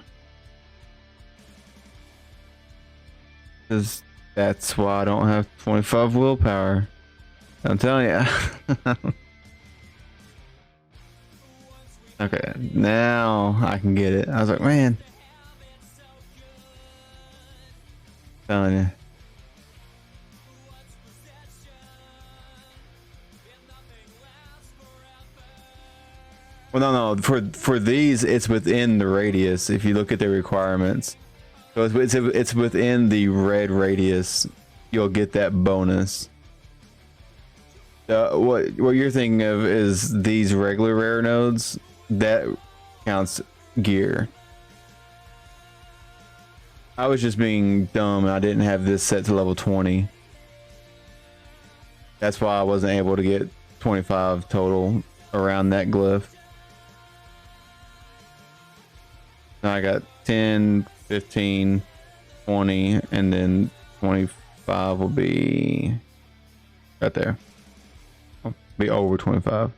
Because that's why I don't have 25 willpower. I'm telling you. Okay, now I can get it. I was like, man. Telling you. Well, no. For these, it's within the radius. If you look at the requirements, so it's within the red radius. You'll get that bonus. What you're thinking of is these regular rare nodes. That counts gear. I was just being dumb and I didn't have this set to level 20. That's why I wasn't able to get 25 total around that glyph. Now I got 10, 15, 20, and then 25 will be right there. I'll be over 25.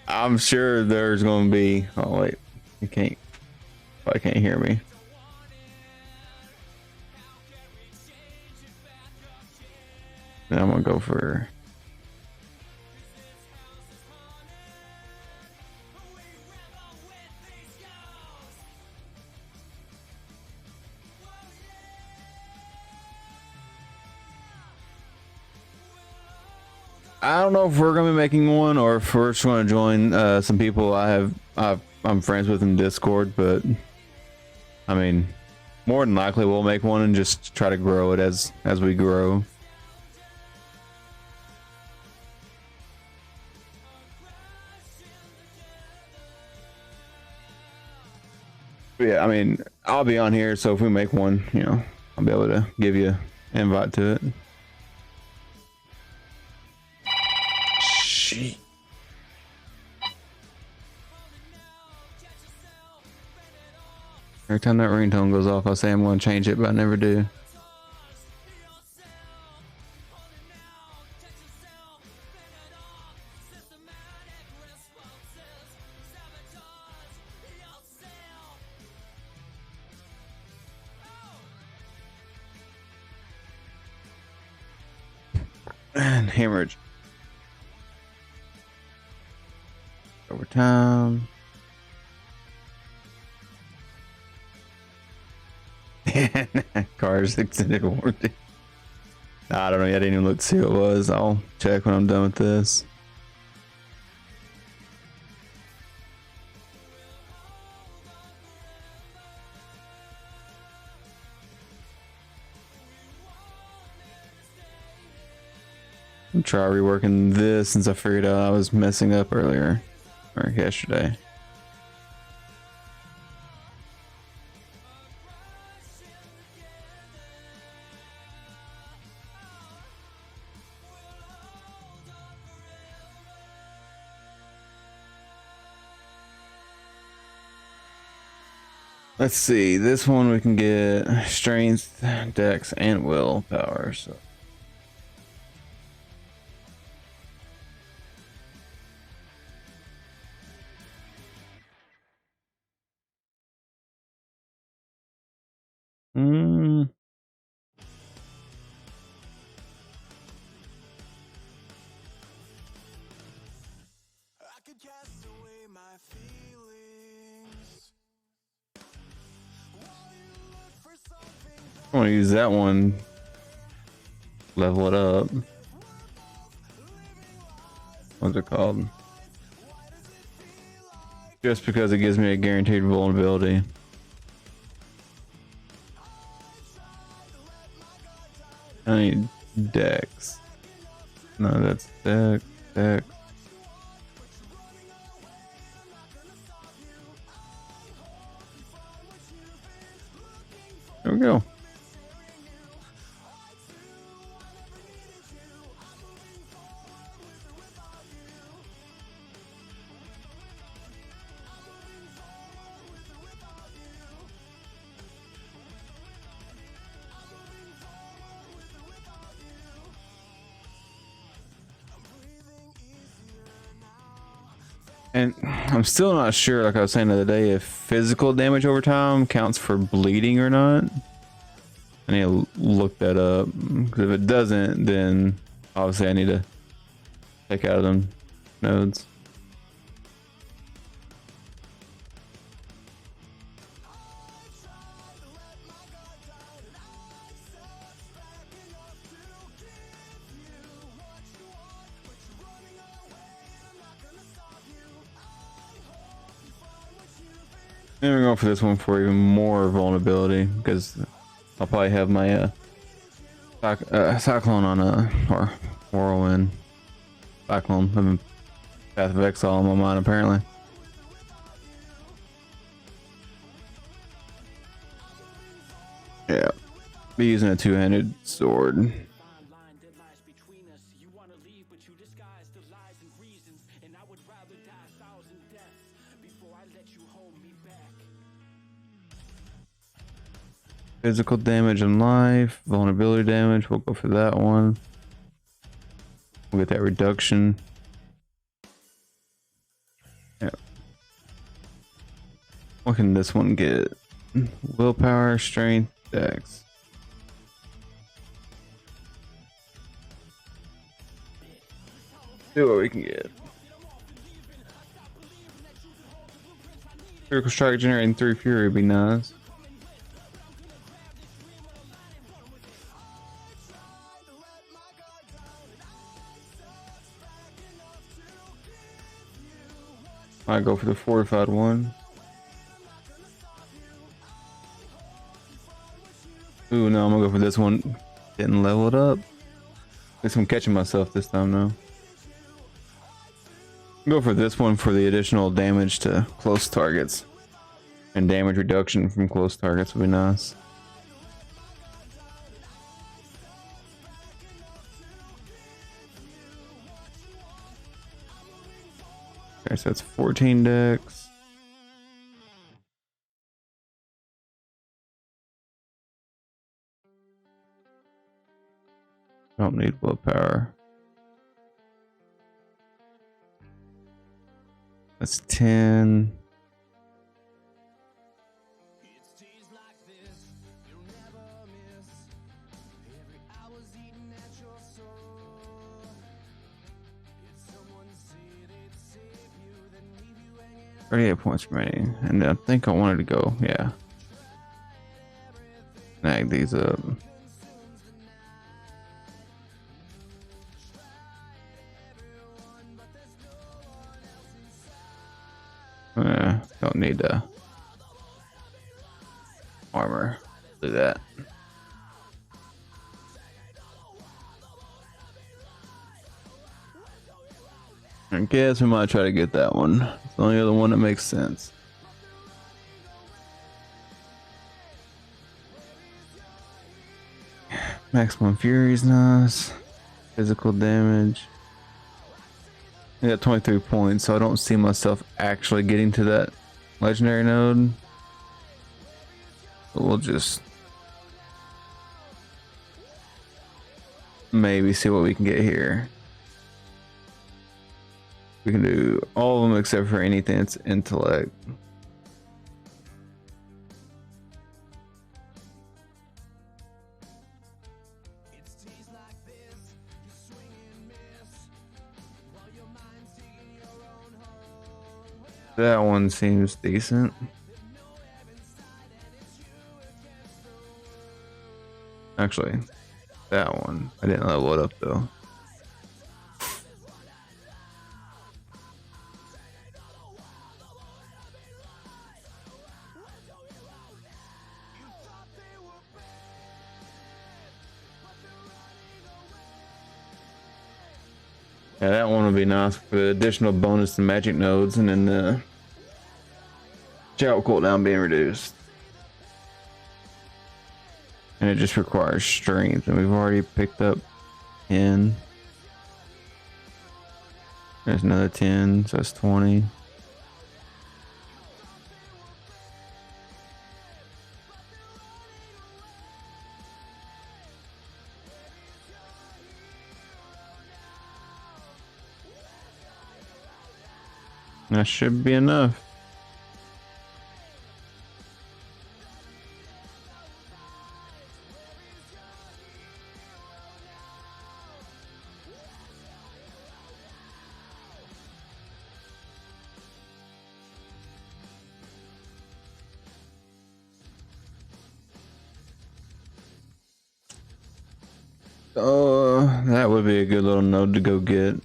I'm sure there's going to be. Oh wait, you can't. I can't hear me. Then I'm gonna go for. I don't know if we're gonna be making one or if we're just gonna join some people I'm friends with in Discord, but I mean, more than likely we'll make one and just try to grow it as we grow. But yeah, I mean, I'll be on here, so if we make one, you know, I'll be able to give you an invite to it. Shit. Every time that ringtone goes off, I say I'm going to change it, but I never do. And hemorrhage. Overtime. Car's extended warranty. I don't know yet. I didn't even look to see what it was. I'll check when I'm done with this. I'll try reworking this since I figured out I was messing up earlier or yesterday. Let's see, this one we can get strength, dex, and willpower. So
I could cast away my feelings while you look for something
I want to use that one. Level it up. What's it called? Just because it gives me a guaranteed vulnerability. I need dex. No, that's dex. Dex. There we go. And I'm still not sure, like I was saying the other day, if physical damage over time counts for bleeding or not. I need to look that up, because if it doesn't, then obviously I need to take out of them nodes. And we're going for this one for even more vulnerability, because I'll probably have my cyclone on or whirlwind. Cyclone, having Path of Exile on my mind apparently. Yeah, be using a two-handed sword. Physical damage and life, vulnerability damage, we'll go for that one. We'll get that reduction. Yeah. What can this one get? Willpower, strength, dex. See what we can get. Critical strike generating 3 fury would be nice. I go for the fortified one. Ooh, no, I'm gonna go for this one. Didn't level it up. At least I'm catching myself this time now. Go for this one for the additional damage to close targets. And damage reduction from close targets would be nice. Okay, so that's 14 decks. Don't need willpower. That's 10. $38 points remaining, and I think I wanted to go, yeah. Snag these up. Don't need armor. Do that. I guess we might try to get that one. It's the only other one that makes sense. Maximum Fury is nice. Physical damage. I got 23 points, so I don't see myself actually getting to that legendary node. But we'll just maybe see what we can get here. We can do all of them except for anything that's intellect. That one seems decent. Actually, that one, I didn't level it up though. Yeah, that one would be nice for the additional bonus to magic nodes, and then the shout cooldown being reduced. And it just requires strength, and we've already picked up 10. There's another 10, so that's 20. That should be enough. That would be a good little node to go get.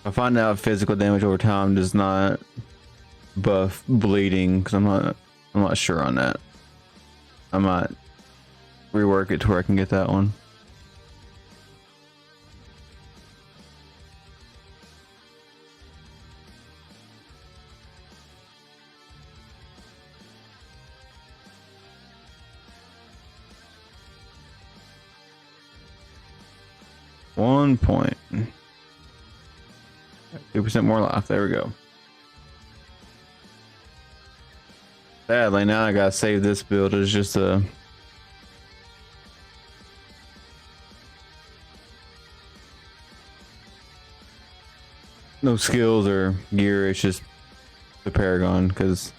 I find out physical damage over time does not buff bleeding, because I'm not sure on that. I might rework it to where I can get that one. One point. 2% more life. There we go. Sadly, now I gotta save this build as just a no skills or gear. It's just the Paragon, because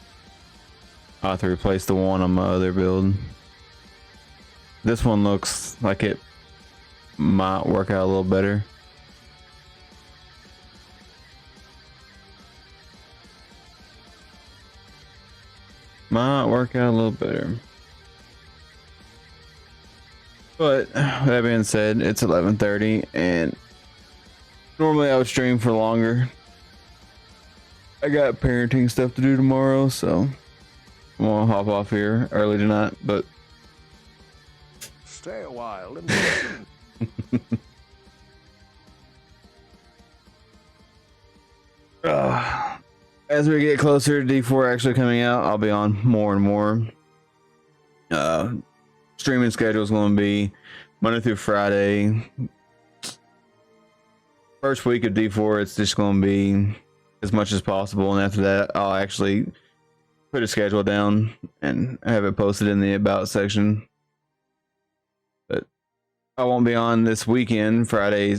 I have to replace the one on my other build. This one looks like it might work out a little better. Might work out a little better. But that being said, it's 11:30, and normally I would stream for longer. I got parenting stuff to do tomorrow, so I'm gonna hop off here early tonight, but
Stay a while and listen.
as we get closer to D4 actually coming out, I'll be on more and more. Streaming schedule is going to be Monday through Friday. First week of D4, it's just going to be as much as possible, and after that, I'll actually put a schedule down and have it posted in the about section. But I won't be on this weekend, Friday,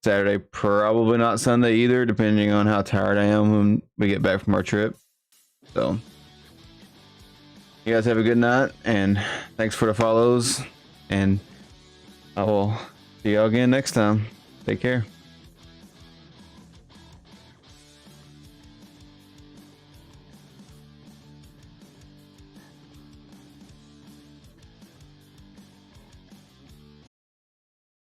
Saturday, probably not Sunday either, depending on how tired I am when we get back from our trip. So, you guys have a good night, and thanks for the follows, and I will see y'all again next time. Take care.